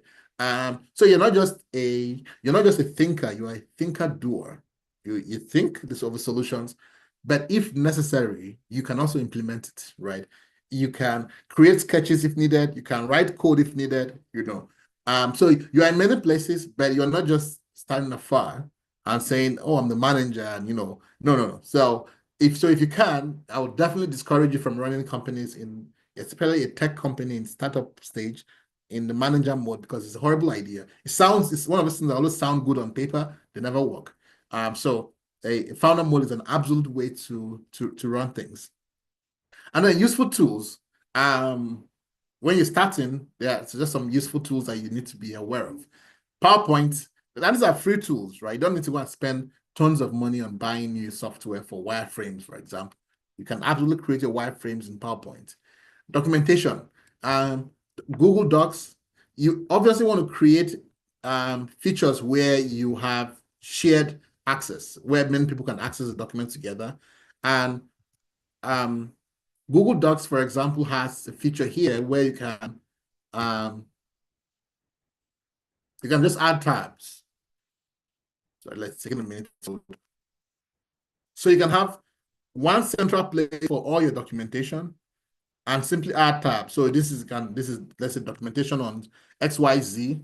So you're not just a thinker, you're a thinker doer. You think this over solutions, but if necessary, you can also implement it, right? You can create sketches if needed. You can write code if needed, So you're in many places, but you're not just standing afar and saying, oh, I'm the manager, and, no. So if you can, I would definitely discourage you from running companies especially a tech company in startup stage, in the manager mode, because it's a horrible idea. It's one of those things that always sound good on paper, they never work. So a founder mode is an absolute way to run things. And then useful tools. When you're starting, there's just some useful tools that you need to be aware of. PowerPoint, these are free tools, right? You don't need to go and spend tons of money on buying new software for wireframes, for example. You can absolutely create your wireframes in PowerPoint. Documentation. Google Docs, you obviously want to create features where you have shared access, where many people can access the document together. And Google Docs, for example, has a feature here where you can just add tabs. So let's take a minute. So you can have one central place for all your documentation and simply add tabs. So this is let's say documentation on XYZ,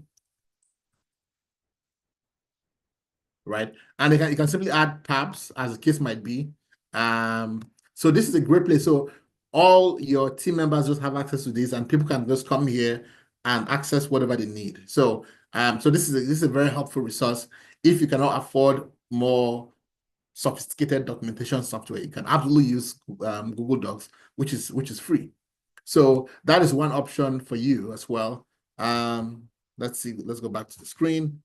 right? And you can simply add tabs as the case might be. So this is a great place. So all your team members just have access to this, and people can just come here and access whatever they need. So this is a very helpful resource. If you cannot afford more sophisticated documentation software, you can absolutely use Google Docs, which is free. So that is one option for you as well. Let's see. Let's go back to the screen.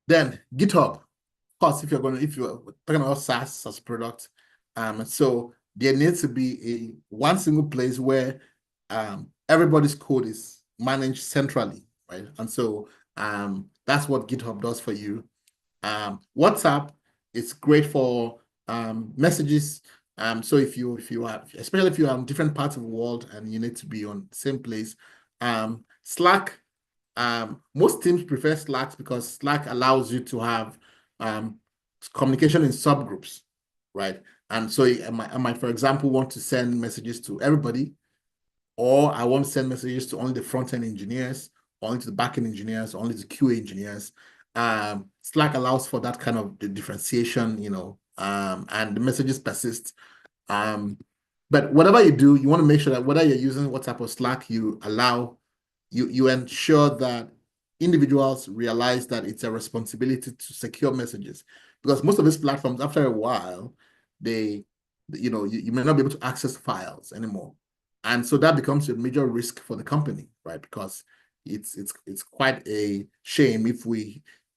Then GitHub. Of course, if you're talking about SaaS as product, so there needs to be one single place where everybody's code is managed centrally, right? And so that's what GitHub does for you. WhatsApp is great for messages. So if you especially if you're in different parts of the world and you need to be on the same place, Slack Most teams prefer Slack because Slack allows you to have communication in subgroups, right? And so I might, for example, want to send messages to everybody, or I want to send messages to only the front-end engineers, only to the back-end engineers, only to QA engineers. Slack allows for that kind of the differentiation, and the messages persist. But whatever you do, you want to make sure that whether you're using WhatsApp or Slack, you ensure that individuals realize that it's a responsibility to secure messages, because most of these platforms, after a while, you may not be able to access files anymore. And so that becomes a major risk for the company, right? Because it's quite a shame if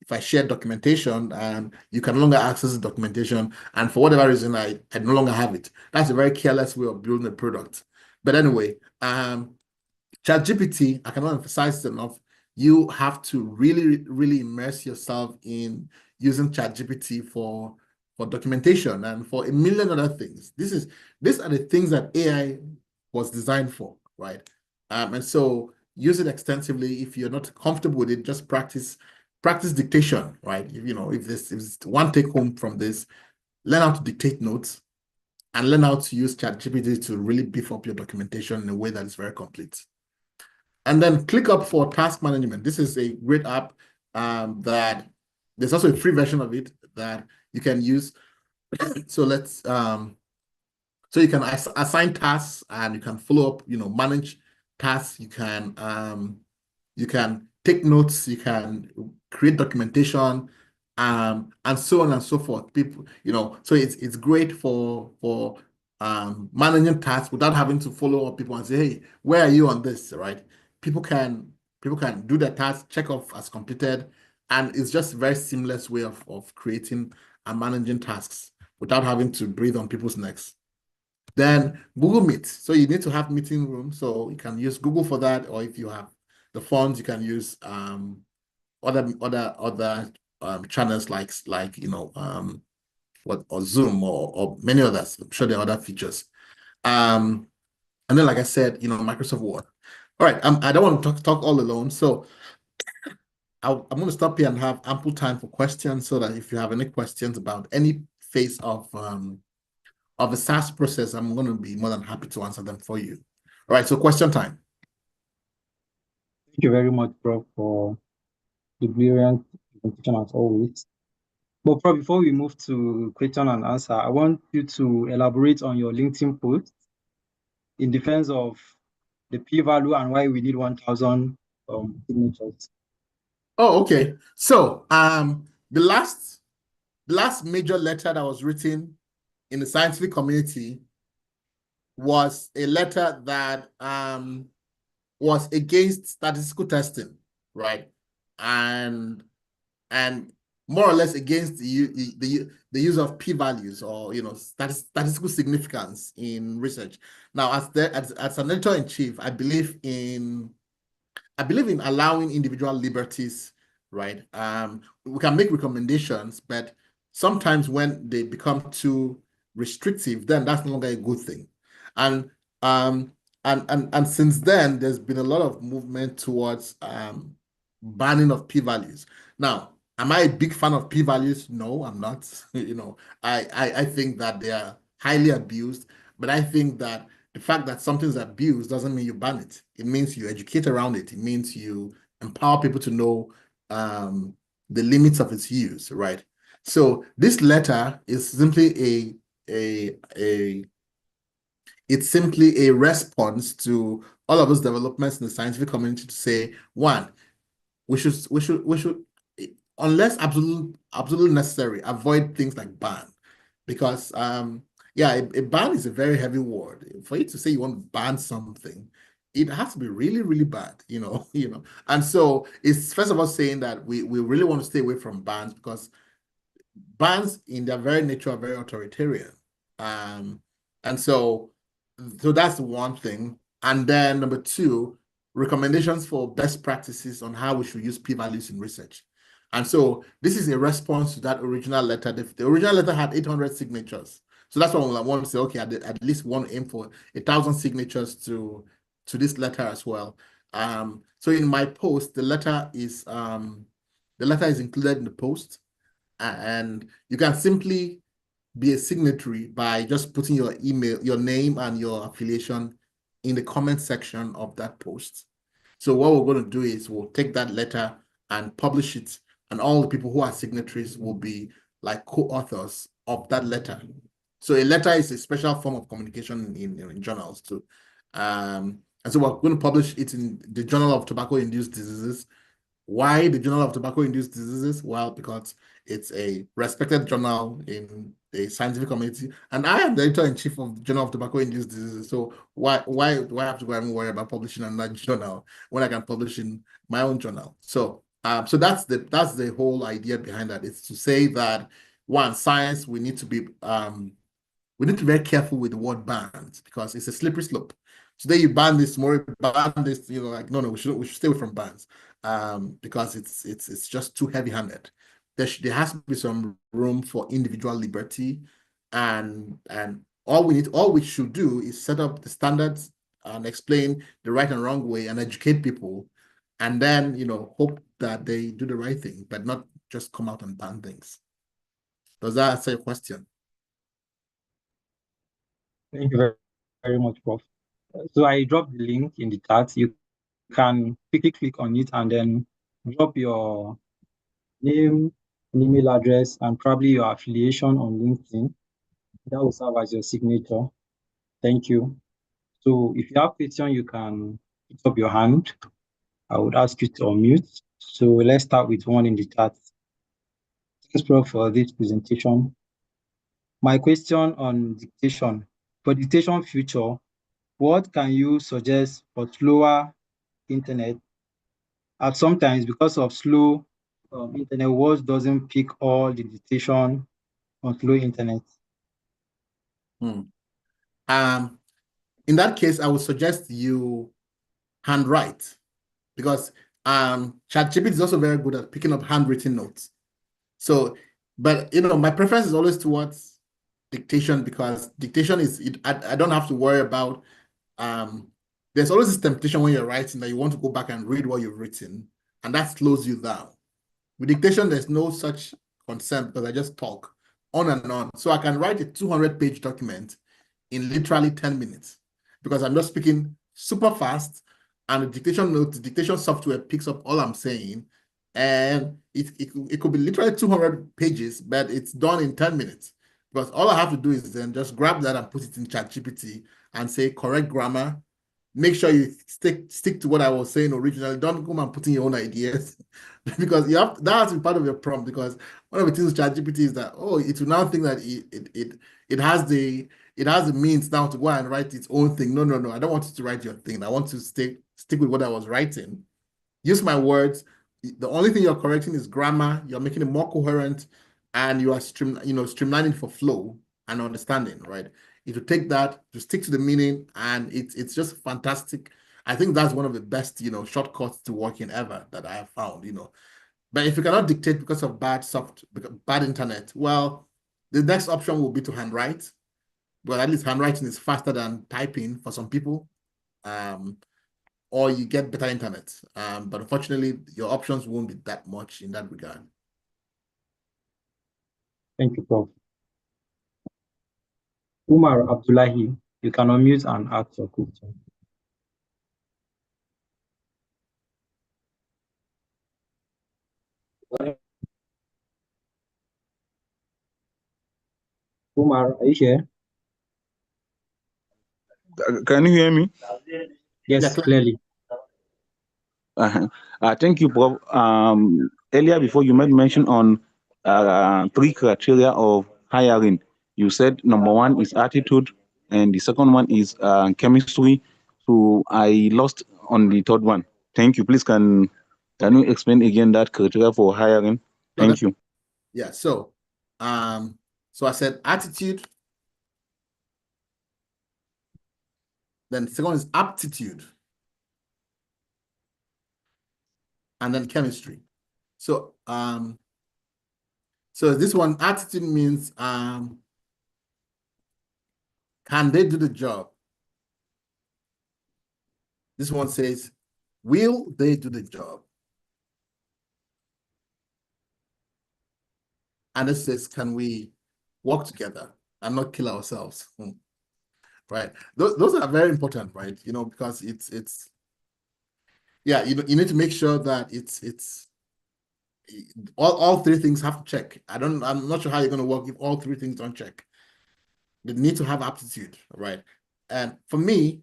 I share documentation and you can no longer access the documentation, and for whatever reason I no longer have it. That's a very careless way of building a product. But anyway, ChatGPT, I cannot emphasize it enough. You have to really, really immerse yourself in using ChatGPT for documentation and for a million other things. These are the things that AI was designed for, right? And so use it extensively. If you're not comfortable with it, just practice dictation, right? If it's one take home from this, learn how to dictate notes and learn how to use ChatGPT to really beef up your documentation in a way that is very complete. And then ClickUp for task management. This is a great app that there's also a free version of it that you can use. So so you can assign tasks and you can follow up, manage tasks. You can take notes, you can create documentation, and so on and so forth. People, so it's great for managing tasks without having to follow up people and say, hey, where are you on this, right? People can do the task, check off as completed, and it's just a very seamless way of creating and managing tasks without having to breathe on people's necks. Then Google Meet. So you need to have meeting room. So you can use Google for that, or if you have the funds, you can use other channels like or Zoom or many others. I'm sure there are other features. And then, like I said, Microsoft Word. All right, I don't want to talk all alone, so I'm going to stop here and have ample time for questions, so that if you have any questions about any phase of the SaaS process, I'm going to be more than happy to answer them for you. All right, so question time. Thank you very much, Prof, for the brilliant presentation as always. But Prof, before we move to question and answer, I want you to elaborate on your LinkedIn post in defense of the p-value and why we need 1,000 signatures. Oh, okay. So the last major letter that was written in the scientific community was a letter that was against statistical testing, right? And more or less against the use of p-values or statistical significance in research. Now, as an editor-in-chief, I believe in allowing individual liberties, right? We can make recommendations, but sometimes when they become too restrictive, then that's no longer a good thing. And since then, there's been a lot of movement towards banning of p-values. Now, am I a big fan of p-values? No, I'm not. I think that they are highly abused, but I think that the fact that something's abused doesn't mean you ban it. It means you educate around it. It means you empower people to know the limits of its use, right? So this letter is simply it's simply a response to all of those developments in the scientific community to say, one, we should, unless absolutely necessary, avoid things like ban, because yeah, a ban is a very heavy word. For you to say you want to ban something, it has to be really, really bad, And so it's first of all saying that we really want to stay away from bans, because bans in their very nature are very authoritarian. And so that's one thing. And then number two, recommendations for best practices on how we should use p-values in research. And so this is a response to that original letter. The original letter had 800 signatures. So that's why I want to say, okay, at least want to aim for 1,000 signatures to this letter as well. So in my post, the letter is included in the post, and you can simply be a signatory by just putting your email, your name, and your affiliation in the comment section of that post. So what we're going to do is we'll take that letter and publish it, and all the people who are signatories will be like co-authors of that letter. So a letter is a special form of communication in journals too. And so we're going to publish it in the Journal of Tobacco-Induced Diseases. Why the Journal of Tobacco-Induced Diseases? Well, because it's a respected journal in the scientific community, and I am the editor-in-chief of the Journal of Tobacco-Induced Diseases. So why do I have to go and worry about publishing another journal when I can publish in my own journal? So so that's the whole idea behind that. It's to say that one, science, we need to be very careful with the word bans because it's a slippery slope. Today you ban this, tomorrow you ban this, like no, we should stay away from bans, because it's just too heavy-handed. There has to be some room for individual liberty, and all we should do is set up the standards and explain the right and wrong way and educate people, and then hope that they do the right thing, but not just come out and ban things. Does that answer your question? Thank you very much, Prof. So I dropped the link in the chat. You can quickly click on it and then drop your name, email address, and probably your affiliation on LinkedIn. That will serve as your signature. Thank you. So if you have question, you can put up your hand. I would ask you to unmute. So let's start with one in the chat. Thanks, Prof, for this presentation. My question on dictation. For dictation future, what can you suggest for slower internet? At sometimes, because of slow internet, words doesn't pick all the dictation on slow internet. In that case, I would suggest you handwrite, because ChatGPT is also very good at picking up handwritten notes. So, but my preference is always towards dictation, because dictation I don't have to worry about. There's always this temptation when you're writing that you want to go back and read what you've written, and that slows you down. With dictation, there's no such concern because I just talk on and on. So I can write a 200-page document in literally 10 minutes because I'm just speaking super fast, and the dictation software picks up all I'm saying, and it could be literally 200 pages, but it's done in 10 minutes because all I have to do is then just grab that and put it in ChatGPT and say correct grammar. Make sure you stick to what I was saying originally. Don't come and put in your own ideas because that has to be part of your prompt. Because one of the things with ChatGPT is that it will now think that it has the means now to go and write its own thing. No, I don't want you to write your thing. I want to stick with what I was writing. Use my words. The only thing you're correcting is grammar. You're making it more coherent, and you are streamlining for flow and understanding, right? If you take that, to stick to the meaning, and it's just fantastic. I think that's one of the best, shortcuts to working ever that I have found, But if you cannot dictate because of bad internet, well, the next option will be to handwrite. But at least handwriting is faster than typing for some people. Or you get better internet. But unfortunately, your options won't be that much in that regard. Thank you, Prof. Umar Abdullahi, you can unmute and ask your question. Umar, are you here? Can you hear me? Yes, Yeah, clearly. Thank you, Bob. Earlier, before you made mention on 3 criteria of hiring. You said number 1 is attitude, and the second one is chemistry. So I lost on the third one. Thank you. Please, can you explain again that criteria for hiring? Thank you. Yeah. So I said attitude. Then the second one is aptitude. And then chemistry. So this one, attitude means can they do the job? This one says, Will they do the job? And it says, can we work together and not kill ourselves? Right. Those are very important, right? Because it's yeah, you need to make sure that it's all three things have to check. I'm not sure how you're going to work if all three things don't check. They need to have aptitude, right? And for me,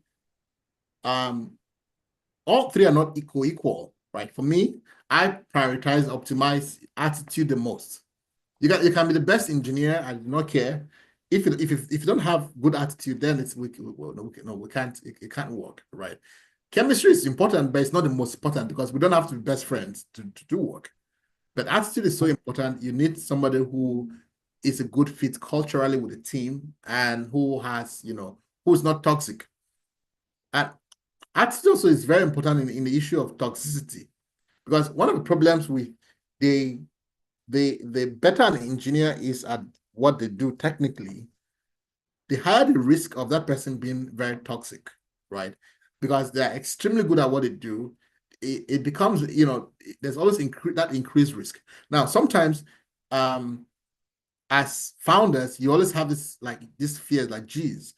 all three are not equal, right? For me, I prioritize, optimize attitude the most. You can be the best engineer. I do not care. If you don't have good attitude, then we can't. It can't work, right? Chemistry is important, but it's not the most important because we don't have to be best friends to do work. But attitude is so important. You need somebody who is a good fit culturally with the team and who has, who's not toxic. And attitude also is very important in the issue of toxicity, because one of the problems with the better an engineer is at what they do technically, the higher the risk of that person being very toxic, right? Because they're extremely good at what they do. It becomes, there's always that increased risk. Now, sometimes as founders, you always have this fear, like, geez,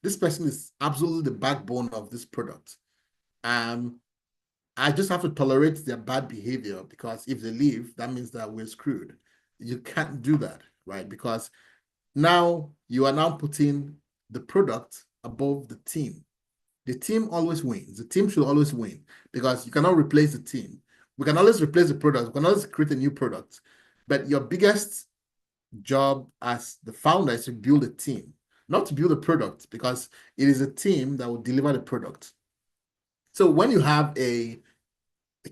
this person is absolutely the backbone of this product. I just have to tolerate their bad behavior, because if they leave, that means that we're screwed. You can't do that, right? Because now you are now putting the product above the team. The team always wins. The team should always win, because you cannot replace the team. We can always replace the product. We can always create a new product. But your biggest job as the founder is to build a team, not to build a product, because it is a team that will deliver the product. So when you have a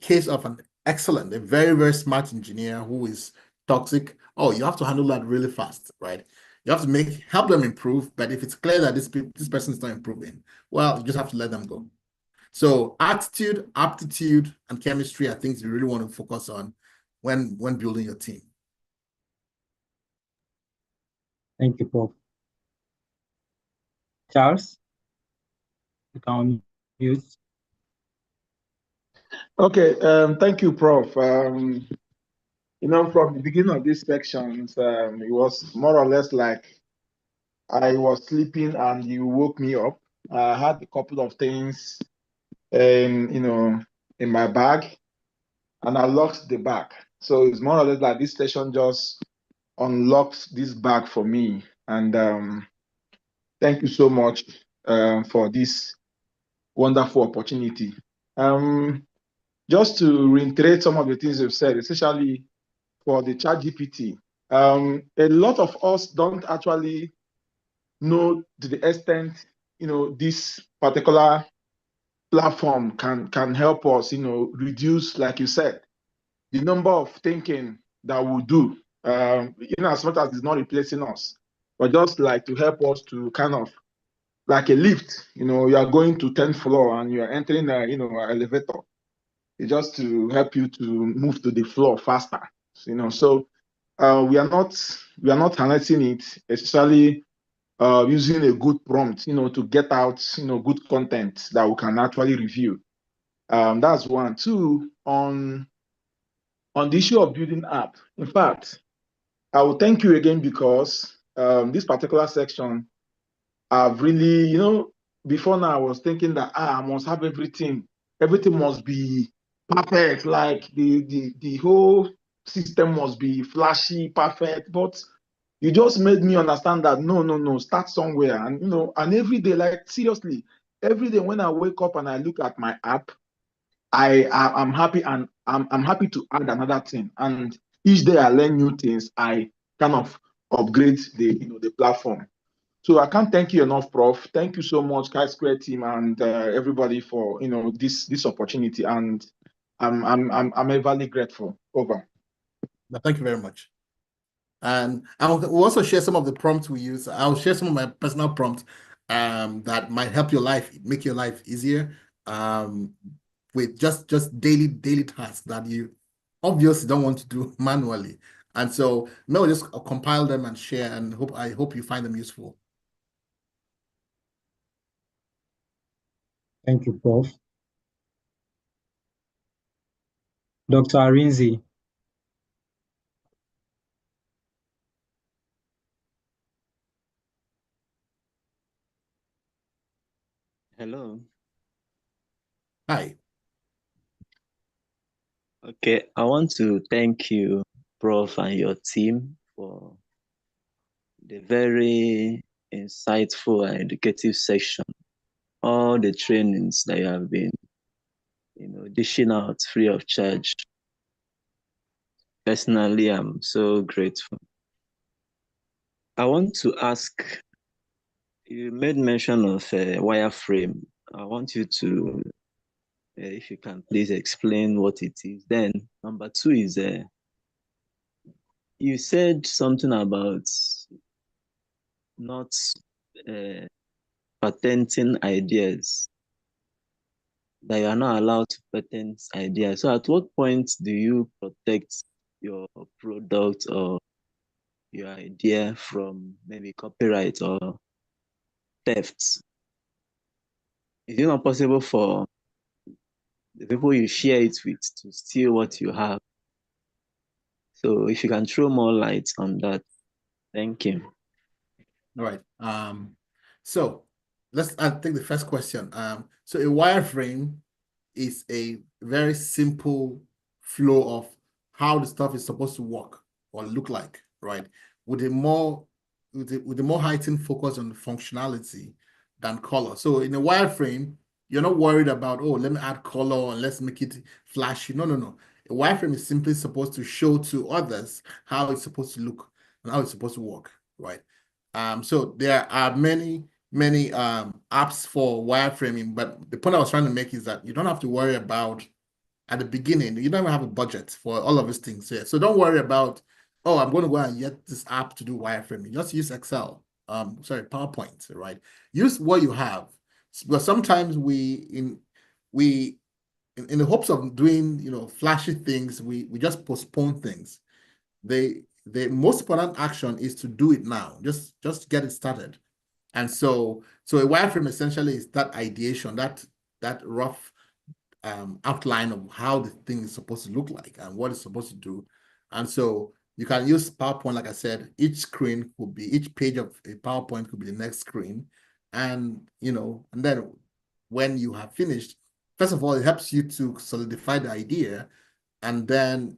case of an excellent, a very, very smart engineer who is toxic, you have to handle that really fast, right? You have to help them improve, but if it's clear that this person is not improving, well, you just have to let them go. So attitude, aptitude, and chemistry are things you really want to focus on when building your team. Thank you, Prof. Charles, you can unmute. Okay, thank you, Prof. From the beginning of these sections, it was more or less like I was sleeping and you woke me up. I had a couple of things, in my bag, and I locked the bag. So it's more or less like this session just unlocked this bag for me. And thank you so much for this wonderful opportunity. Just to reiterate some of the things you've said, especially for the ChatGPT, a lot of us don't actually know to the extent, this particular platform can help us, reduce, like you said, the number of thinking that we do, as much as it's not replacing us, but just like to help us to kind of like a lift, you are going to 10th floor and you are entering an elevator. It's just to help you to move to the floor faster, so we are not harnessing it, especially using a good prompt, to get out, good content that we can actually review. That's one. Two, on the issue of building app. In fact, I will thank you again, because this particular section, I've really, before now I was thinking that I must have everything. Everything must be perfect, like the whole system must be flashy, perfect. But you just made me understand that no, start somewhere. And and every day, like seriously, every day when I wake up and I look at my app, I'm happy, and I'm happy to add another thing. And each day I learn new things. I kind of upgrade the platform. So I can't thank you enough, Prof. Thank you so much, Chisquares team, and everybody for this opportunity. And I'm everly grateful. Over. Thank you very much. And we'll also share some of the prompts we use. I'll share some of my personal prompts that might help your life, make your life easier, with just daily tasks that you obviously don't want to do manually. And so Mel will just compile them and share, and I hope you find them useful. Thank you, Prof. Dr. Arinzi. Hello. Hi. Okay, I want to thank you, Prof, and your team for the very insightful and educative section. All the trainings that you have been, dishing out free of charge. Personally, I'm so grateful. I want to ask, you made mention of wireframe. I want you to, if you can please explain what it is. Then number two is, you said something about not patenting ideas, that you are not allowed to patent ideas. So at what point do you protect your product or your idea from maybe copyright or theft? Is it not possible for the people you share it with to steal what you have? So if you can throw more light on that, thank you. All right. So I'll take the first question. So a wireframe is a very simple flow of how the stuff is supposed to work or look like, right? With a more heightened focus on the functionality than color. So in a wireframe, you're not worried about, oh, let me add color and let's make it flashy. No, no, no. A wireframe is simply supposed to show to others how it's supposed to look and how it's supposed to work, right? So there are many apps for wireframing, but the point I was trying to make is that you don't have to worry about at the beginning. You don't even have a budget for all of these things here. So don't worry about, oh, I'm going to go and get this app to do wireframing. Just use Excel. PowerPoint, right? Use what you have. Because sometimes in the hopes of doing, flashy things, we just postpone things. The most important action is to do it now. Just get it started. And so a wireframe essentially is that ideation, that rough outline of how the thing is supposed to look like and what it's supposed to do. And so you can use PowerPoint, like I said, each page of a PowerPoint could be the next screen. And, and then when you have finished, first of all, it helps you to solidify the idea. And then,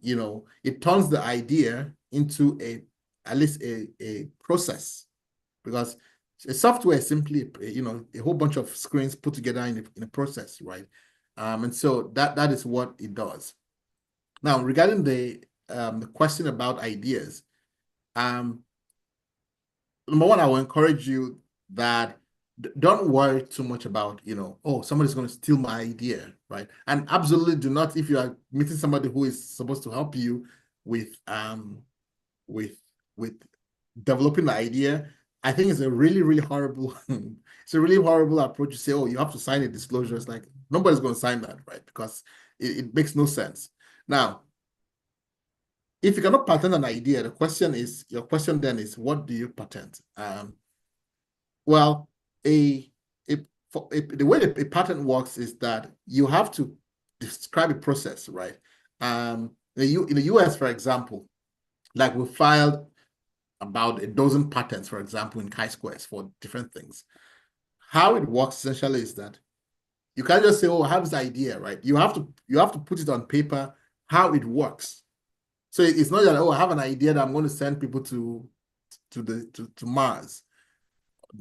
it turns the idea into at least a process, because a software is simply, a whole bunch of screens put together in a process, right? And so that is what it does. Now, regarding the question about ideas, number one, I will encourage you that don't worry too much about, oh, somebody's going to steal my idea, right? And absolutely do not, if you are meeting somebody who is supposed to help you with developing the idea, I think it's a really, really horrible, it's a really horrible approach to say, oh, you have to sign a disclosure. It's like, nobody's going to sign that, right? Because it makes no sense. Now, if you cannot patent an idea, your question then is, what do you patent? Well, the way a patent works is that you have to describe a process, right? In the US, for example, like we filed about a dozen patents, for example, in Chisquares for different things. How it works essentially is that you can't just say, oh, I have this idea, right? You have to put it on paper how it works. So it's not that, oh, I have an idea that I'm going to send people to Mars.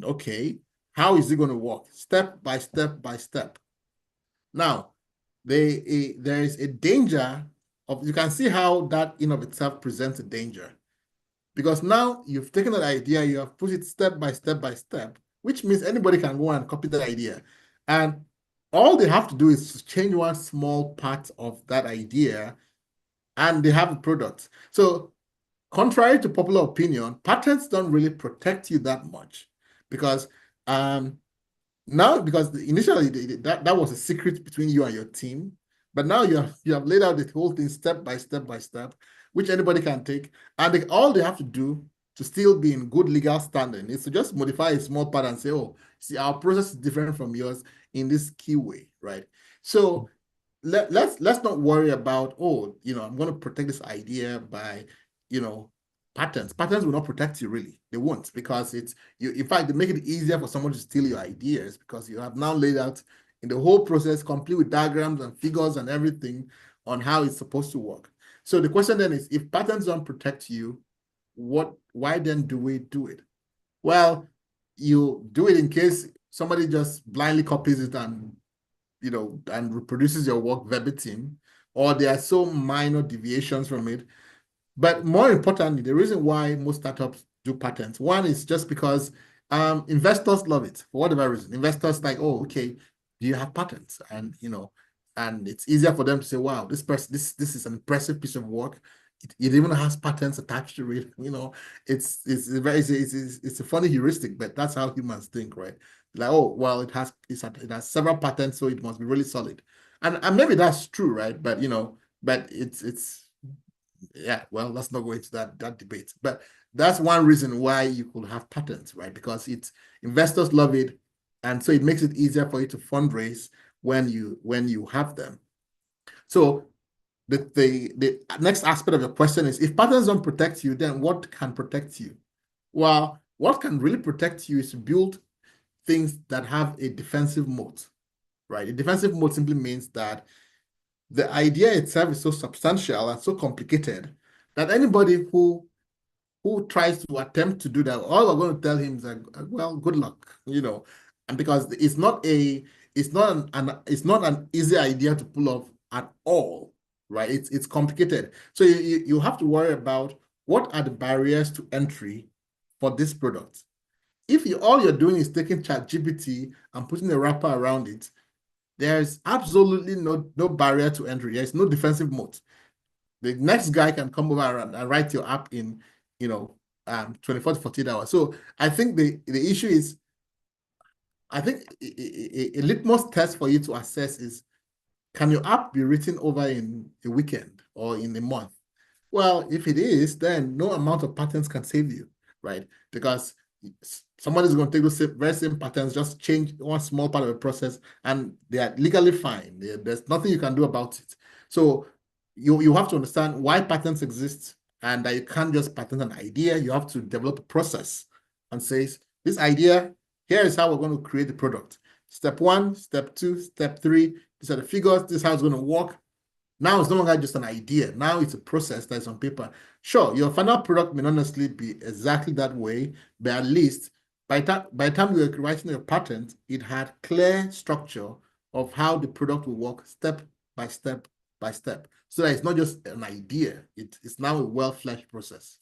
Okay, how is it going to work? Step by step by step. Now, there is a danger of, you can see how that in of itself presents a danger. Because now you've taken that idea, you have put it step by step by step, which means anybody can go and copy that idea. And all they have to do is to change one small part of that idea, and they have a product. So contrary to popular opinion, patents don't really protect you that much, because because initially that was a secret between you and your team, but now you have laid out the whole thing step by step by step, which anybody can take, and all they have to do to still be in good legal standing is to just modify a small part and say, oh, see, our process is different from yours in this key way, right? So let's not worry about, oh, I'm going to protect this idea by, patents. Patents will not protect you, really. They won't, because it's you. In fact, they make it easier for someone to steal your ideas, because you have now laid out in the whole process, complete with diagrams and figures and everything on how it's supposed to work. So the question then is, if patents don't protect you, why then do we do it? Well, you do it in case somebody just blindly copies it and and reproduces your work verbatim, or there are so minor deviations from it. But more importantly, the reason why most startups do patents, one is just because investors love it for whatever reason. Investors like, oh, okay, do you have patents? And and it's easier for them to say, wow, this is an impressive piece of work. It even has patents attached to it. It's a funny heuristic, but that's how humans think, right? Like, oh, well, it has several patents, so it must be really solid. And maybe that's true, right? But but it's yeah, well, let's not go into that debate. But that's one reason why you could have patents, right? Because investors love it, and so it makes it easier for you to fundraise when you have them. So the next aspect of your question is, if patents don't protect you, then what can protect you? Well, what can really protect you is to build things that have a defensive moat, right? A defensive moat simply means that the idea itself is so substantial and so complicated that anybody who tries to attempt to do that, all we're going to tell him is like, well, good luck, and because it's not an easy idea to pull off at all, right? It's complicated. So you have to worry about what are the barriers to entry for this product. If all you're doing is taking ChatGPT and putting a wrapper around it, there's absolutely no barrier to entry. There's no defensive moat. The next guy can come over and write your app in 24 to 48 hours. So I think the issue is, I think a litmus test for you to assess is, can your app be written over in a weekend or in a month? Well, if it is, then no amount of patents can save you, right? Because somebody's going to take those very same patterns, just change one small part of the process, and they are legally fine. There's nothing you can do about it. So you have to understand why patents exist, and that you can't just patent an idea. You have to develop a process and say, this idea, here is how we're going to create the product. Step 1, step 2, step 3, these are the figures, this is how it's going to work. Now it's no longer just an idea. Now it's a process that's on paper. Sure, your final product may not necessarily be exactly that way, but at least by the time you were writing your patent, it had clear structure of how the product will work step by step by step. So that it's not just an idea. It's now a well-fleshed process.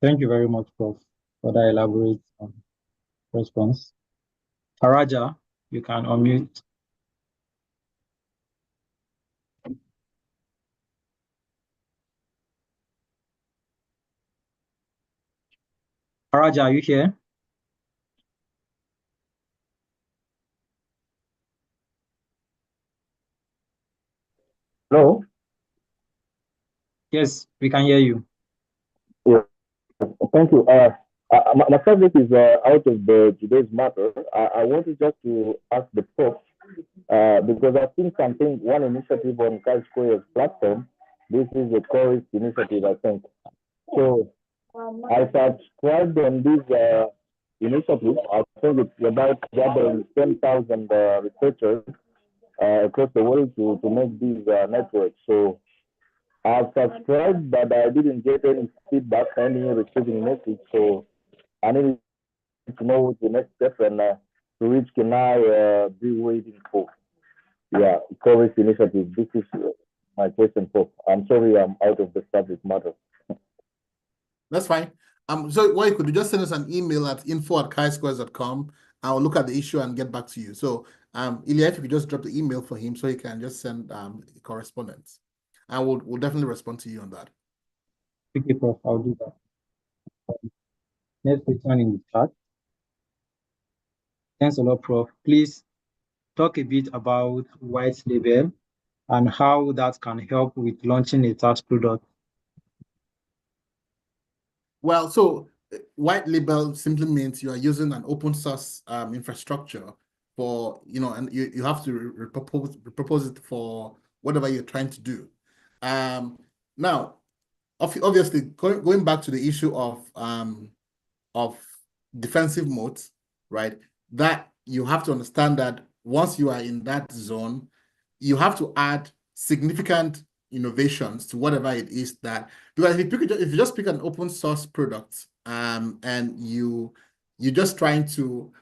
Thank you very much, Prof, for that elaborate response. Faraja, you can unmute. Faraja, are you here? Hello? Yes, we can hear you. Yeah, thank you. My subject is out of today's matter. I wanted just to ask the prof, because I've seen one initiative on Chisquares platform. This is a chorus initiative, I think. So I subscribed on this initiative. I think it's about gathering 10,000 researchers across the world to make these networks. So I've subscribed, but I didn't get any feedback, any receiving message. So I need to know what's the next step and to which can I be waiting for. Yeah, chorus initiative. This is my question, Prof. I'm sorry, I'm out of the subject matter. That's fine. So what you could do, just send us an email at info@chisquares.com. I'll look at the issue and get back to you. So Ilya, if you could just drop the email for him so he can just send correspondence. And we'll definitely respond to you on that. Okay, Prof, I'll do that. Next question in the chat. Thanks a lot, Prof. Please talk a bit about white label and how that can help with launching a SaaS product. Well, so white label simply means you are using an open source infrastructure for, and you have to repurpose it for whatever you're trying to do. Now, obviously, going back to the issue of defensive modes, right? That you have to understand that once you are in that zone, you have to add significant innovations to whatever it is that, because if you just pick an open source product and you're just trying to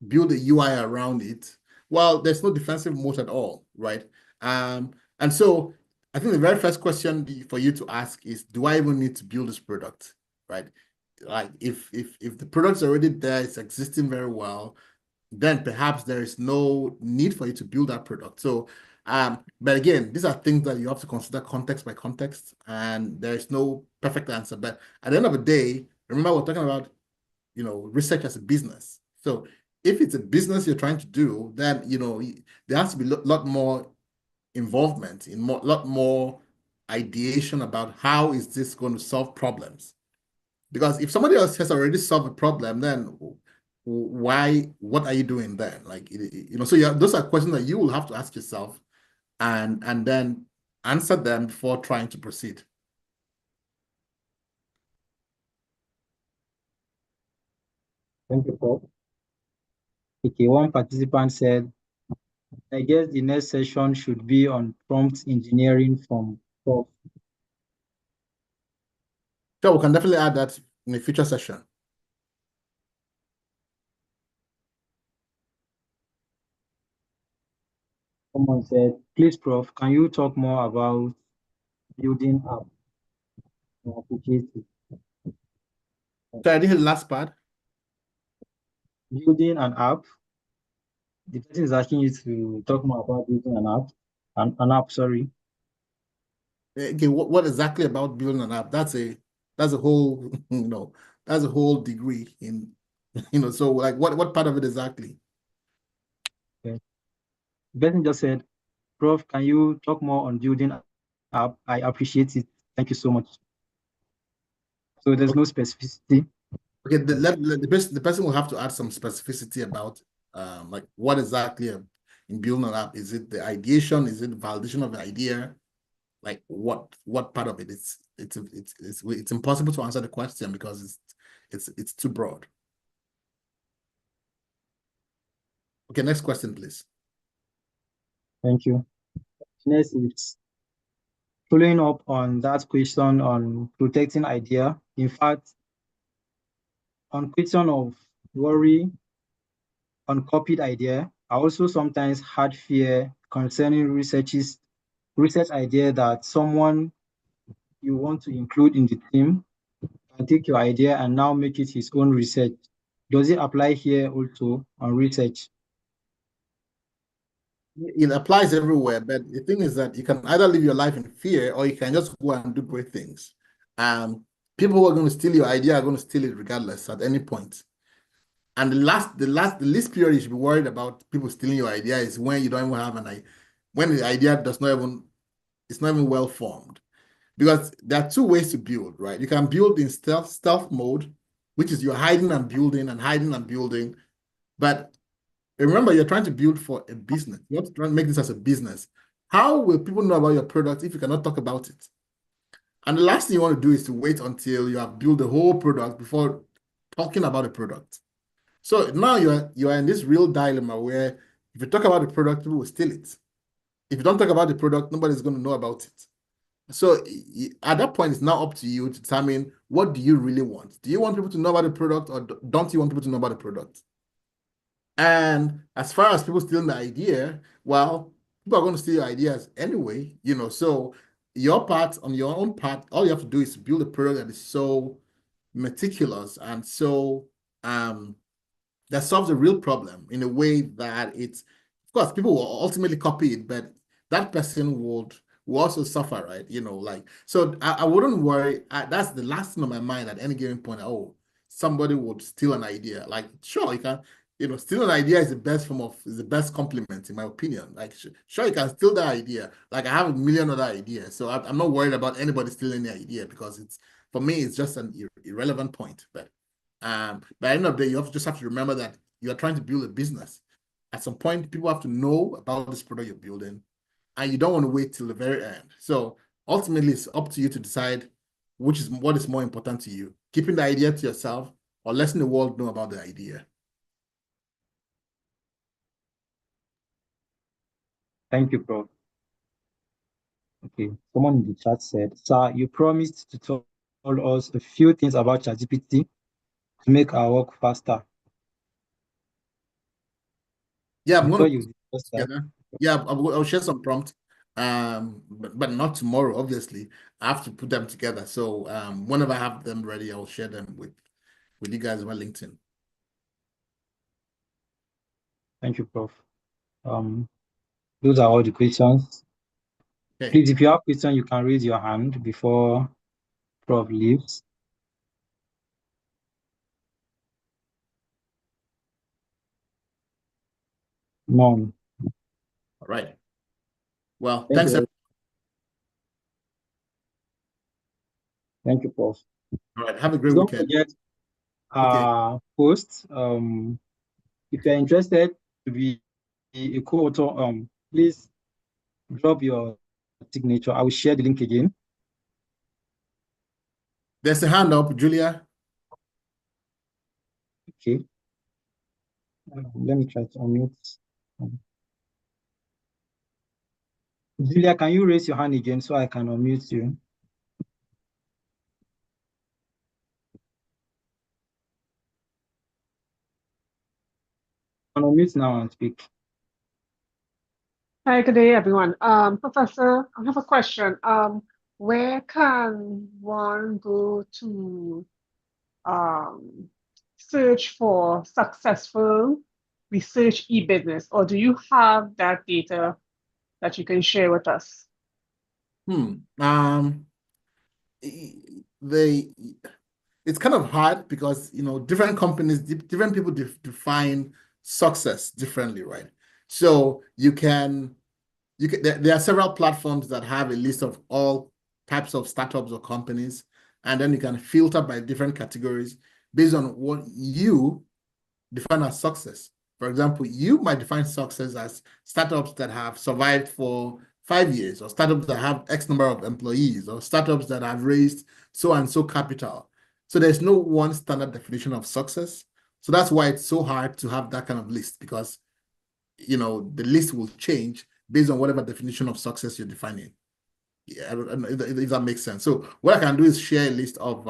build a UI around it, well, there's no defensive mode at all, right? And so I think the very first question for you to ask is, do I even need to build this product, right? Like if the product's already there, it's existing very well, then perhaps there is no need for you to build that product. So, but again, these are things that you have to consider context by context, and there is no perfect answer. But at the end of the day, remember we're talking about, research as a business. So if it's a business you're trying to do, then, there has to be a lot more involvement in lot more ideation about how is this going to solve problems. Because if somebody else has already solved a problem, then what are you doing then? Like, so those are questions that you will have to ask yourself and then answer them before trying to proceed. Thank you, Prof. Okay, one participant said, I guess the next session should be on prompt engineering from Prof. So we can definitely add that in a future session. Someone said, please, Prof, can you talk more about building app applications? So I didn't hear the last part. Building an app. The person is asking you to talk more about building an app, sorry. Okay, what exactly about building an app? That's a whole, that's a whole degree in, so like what part of it exactly? Okay. The person just said, Prof, can you talk more on building an app? I appreciate it. Thank you so much. So there's no specificity. Okay, the person will have to add some specificity about like what exactly in building an app. Is it the ideation? Is it validation of the idea? Like what part of it? It's impossible to answer the question because it's too broad. Okay, next question, please. Thank you. Next is following up on that question on protecting idea. In fact, on question of worry on copied idea, I also sometimes had fear concerning research idea that someone you want to include in the team can take your idea and now make it his own research. Does it apply here also on research? It applies everywhere, but the thing is that you can either live your life in fear or you can just go and do great things. People who are going to steal your idea are going to steal it regardless at any point. And the least period you should be worried about people stealing your idea is when you don't even have when the idea it's not even well formed. Because there are two ways to build, right? You can build in stealth mode, which is you're hiding and building. But remember, you're trying to build for a business. You have to try and make this as a business. How will people know about your product if you cannot talk about it? And the last thing you want to do is to wait until you have built the whole product before talking about the product. So now you are in this real dilemma where if you talk about the product, people will steal it. If you don't talk about the product, nobody's going to know about it. So at that point, it's now up to you to determine, what do you really want? Do you want people to know about the product, or don't you want people to know about the product? And as far as people stealing the idea, well, people are going to steal your ideas anyway, so on your own part, all you have to do is to build a product that is so meticulous and so that solves a real problem in a way that of course, people will ultimately copy it, but that person will also suffer, right? So I wouldn't worry. That's the last thing on my mind at any given point. Oh, somebody would steal an idea. Like, sure, you can, steal an idea is the best compliment, in my opinion. Like, sure, you can steal that idea. Like, I have a million other ideas. So I'm not worried about anybody stealing the idea because for me, it's just an irrelevant point. But But at the end of the day, you just have to remember that you are trying to build a business. At some point, people have to know about this product you're building, and you don't want to wait till the very end. So ultimately, it's up to you to decide what is more important to you, keeping the idea to yourself or letting the world know about the idea. Thank you, Prof. Okay, someone in the chat said, "Sir, you promised to tell us a few things about ChatGPT to make our work faster." Yeah, I'm I'm going sure to you put discussed it that. together. Yeah, I'll share some prompt, but not tomorrow, obviously. I have to put them together. So whenever I have them ready, I'll share them with you guys on my LinkedIn. Thank you, Prof. Those are all the questions. Okay. Please, if you have questions, you can raise your hand before Prof leaves. None. All right. Well, Thank thanks. you. Thank you, Prof. All right. Have a great Don't weekend. forget Okay. post. If you're interested to be a co-author, please drop your signature. I will share the link again. There's a hand up, Julia. Okay. Let me try to unmute. Julia, can you raise your hand again so I can unmute you? Can unmute now and speak. Hi, good day, everyone. Professor, I have a question. Where can one go to search for successful research e-business, or do you have that data that you can share with us? It's kind of hard because different companies, different people define success differently, right? So there are several platforms that have a list of all types of startups or companies, and then you can filter by different categories based on what you define as success. For example, you might define success as startups that have survived for 5 years, or startups that have X number of employees, or startups that have raised so and so capital. So there's no one standard definition of success. So that's why it's so hard to have that kind of list, because the list will change based on whatever definition of success you're defining. Yeah, I don't know if that makes sense. So what I can do is share a list of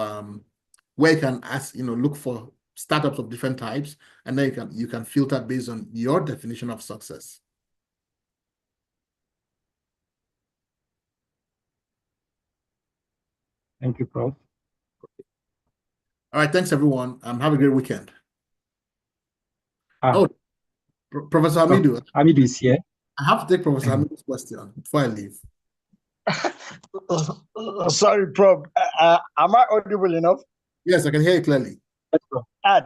where you can look for startups of different types, and then you can filter based on your definition of success. Thank you, Prof. All right, thanks everyone. Have a great weekend. Ah, Professor Hamidu. Hamidu is here. I have to take Professor Hamidu's question before I leave. Sorry, Prof. Am I audible enough? Yes, I can hear you clearly.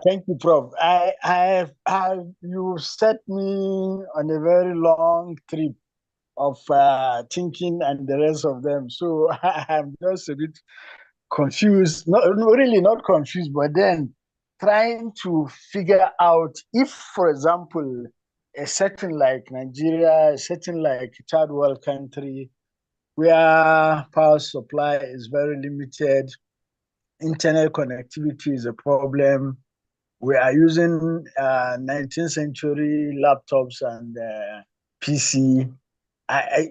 Thank you, Prof. You set me on a very long trip of thinking and the rest of them. So I'm just a bit confused. Really not confused, but then trying to figure out if, for example, a setting like Nigeria, a setting like a third world country, where power supply is very limited, internet connectivity is a problem. We are using 19th century laptops and PC.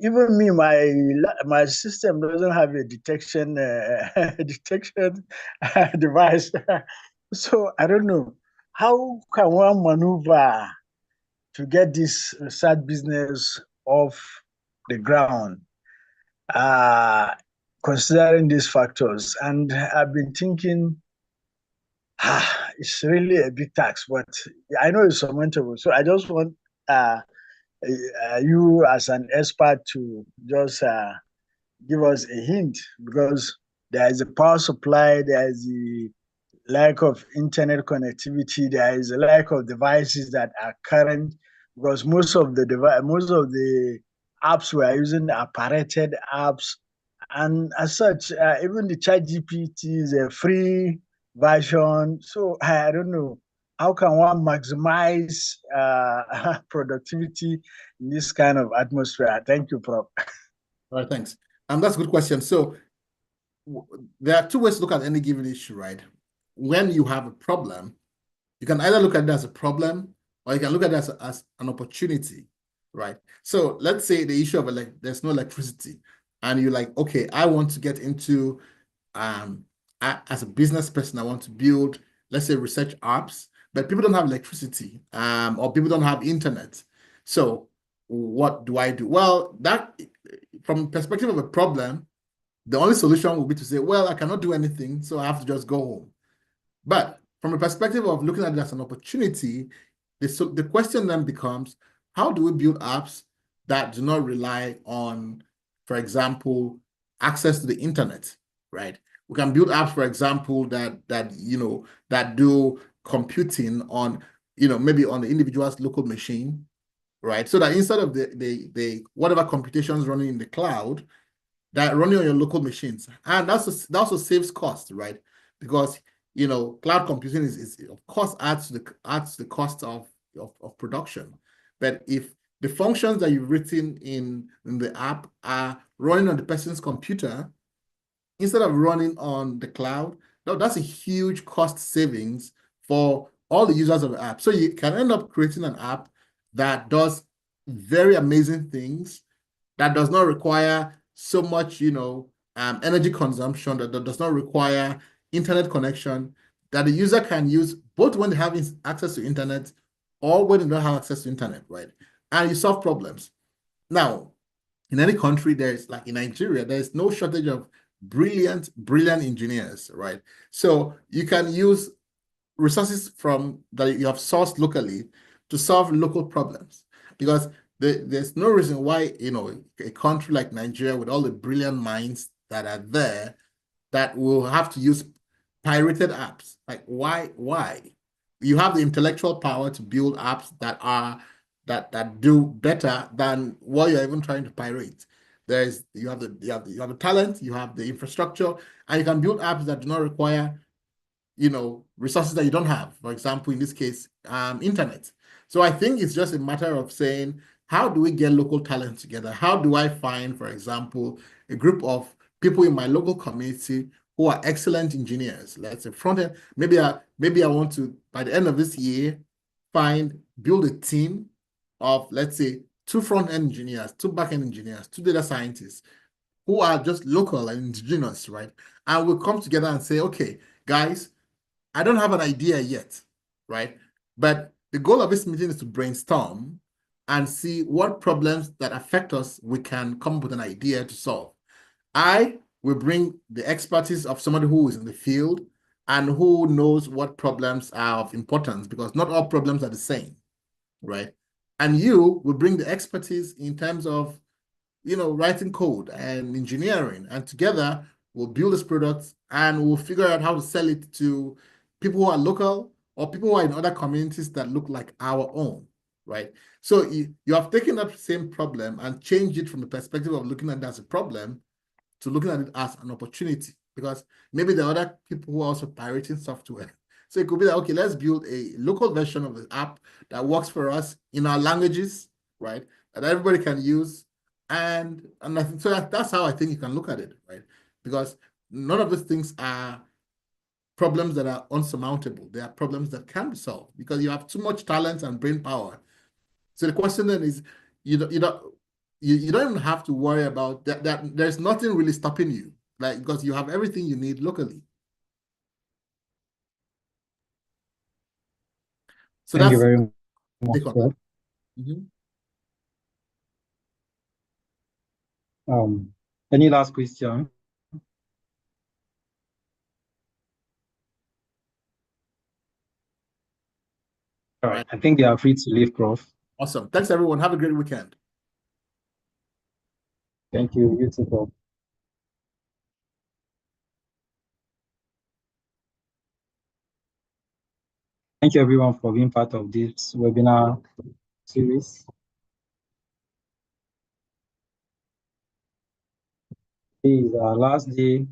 Even me, my system doesn't have a detection device. So I don't know, how can one maneuver to get this side business off the ground, considering these factors. And I've been thinking, it's really a big tax, but I know it's surmountable. So I just want you as an expert to just give us a hint, because there is a power supply, there is the lack of internet connectivity, there is a lack of devices that are current, because most of the apps we are using are pirated apps, and as such, even the ChatGPT is a free version. So I don't know. How can one maximize productivity in this kind of atmosphere? Thank you, Prof. All right, thanks. That's a good question. So there are two ways to look at any given issue, right? When you have a problem, you can either look at it as a problem or you can look at it as an opportunity, right? So let's say the issue of there's no electricity and you're like, okay, I want to get into, as a business person, I want to build, let's say, research apps, but people don't have electricity, or people don't have internet. So what do I do? Well, that from the perspective of a problem, the only solution would be to say, well, I cannot do anything, so I have to just go home. But from a perspective of looking at it as an opportunity, the question then becomes, how do we build apps that do not rely on, for example, access to the internet, right? We can build apps, for example, that do computing on, maybe on the individual's local machine, right? So that instead of the whatever computations running in the cloud, that running on your local machines. And that also saves cost, right? Because cloud computing is of course adds to the cost of production. But if the functions that you've written in the app are running on the person's computer instead of running on the cloud, that's a huge cost savings for all the users of the app. So you can end up creating an app that does very amazing things, that does not require so much, energy consumption, that does not require internet connection, that the user can use both when they have access to internet or when they don't have access to internet, right? And you solve problems. Now, in any country, like in Nigeria, there's no shortage of brilliant engineers, right? So you can use resources that you have sourced locally to solve local problems, because there's no reason why a country like Nigeria, with all the brilliant minds that are there, that will have to use pirated apps. Like why? You have the intellectual power to build apps that do better than what you're even trying to pirate. You have the talent, you have the infrastructure, and you can build apps that do not require resources that you don't have. For example, in this case, internet. So I think it's just a matter of saying, how do we get local talent together? How do I find, for example, a group of people in my local community who are excellent engineers? Let's say front end. Maybe I want to, by the end of this year, build a team of, let's say, 2 front-end engineers, 2 back-end engineers, 2 data scientists who are just local and indigenous, right? And we'll come together and say, okay, guys, I don't have an idea yet, right? But the goal of this meeting is to brainstorm and see what problems that affect us we can come up with an idea to solve. I will bring the expertise of somebody who is in the field and who knows what problems are of importance, because not all problems are the same, right? And you will bring the expertise in terms of writing code and engineering, and together we'll build this product and we'll figure out how to sell it to people who are local or people who are in other communities that look like our own, right? So you have taken that same problem and changed it from the perspective of looking at it as a problem to looking at it as an opportunity, because maybe there are other people who are also pirating software. So it could be that, okay, let's build a local version of the app that works for us in our languages, right? That everybody can use. And I think, so that's how I think you can look at it, right? Because none of these things are problems that are unsurmountable. They are problems that can be solved because you have too much talent and brain power. So the question then is, you don't even have to worry about that there's nothing really stopping you, like, because you have everything you need locally. So Thank you that's very much, take on Prof. that. Any last question? All right, I think you are free to leave, Prof. Awesome. Thanks, everyone. Have a great weekend. Thank you. You too, Prof. Thank you, everyone, for being part of this webinar series. Today is our last day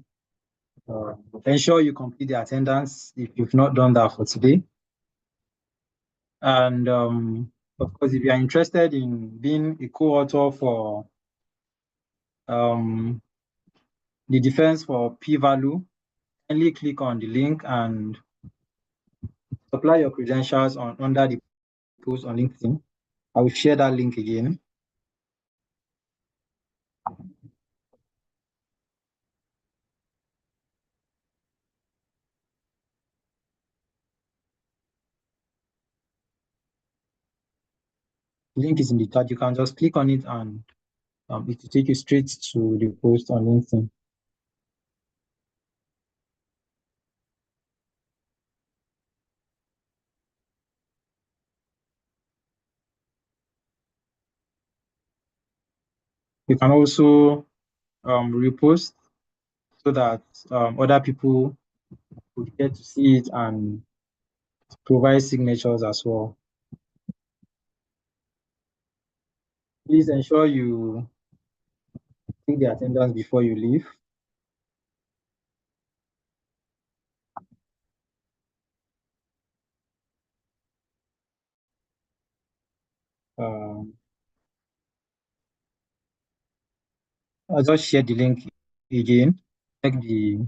ensure you complete the attendance if you've not done that for today. And of course, if you are interested in being a co-author for the defense for p-value, kindly click on the link and supply your credentials under the post on LinkedIn. I will share that link again. Link is in the chat. You can just click on it and it will take you straight to the post on LinkedIn. You can also repost so that other people would get to see it and provide signatures as well. Please ensure you take the attendance before you leave. I'll just share the link again. Check the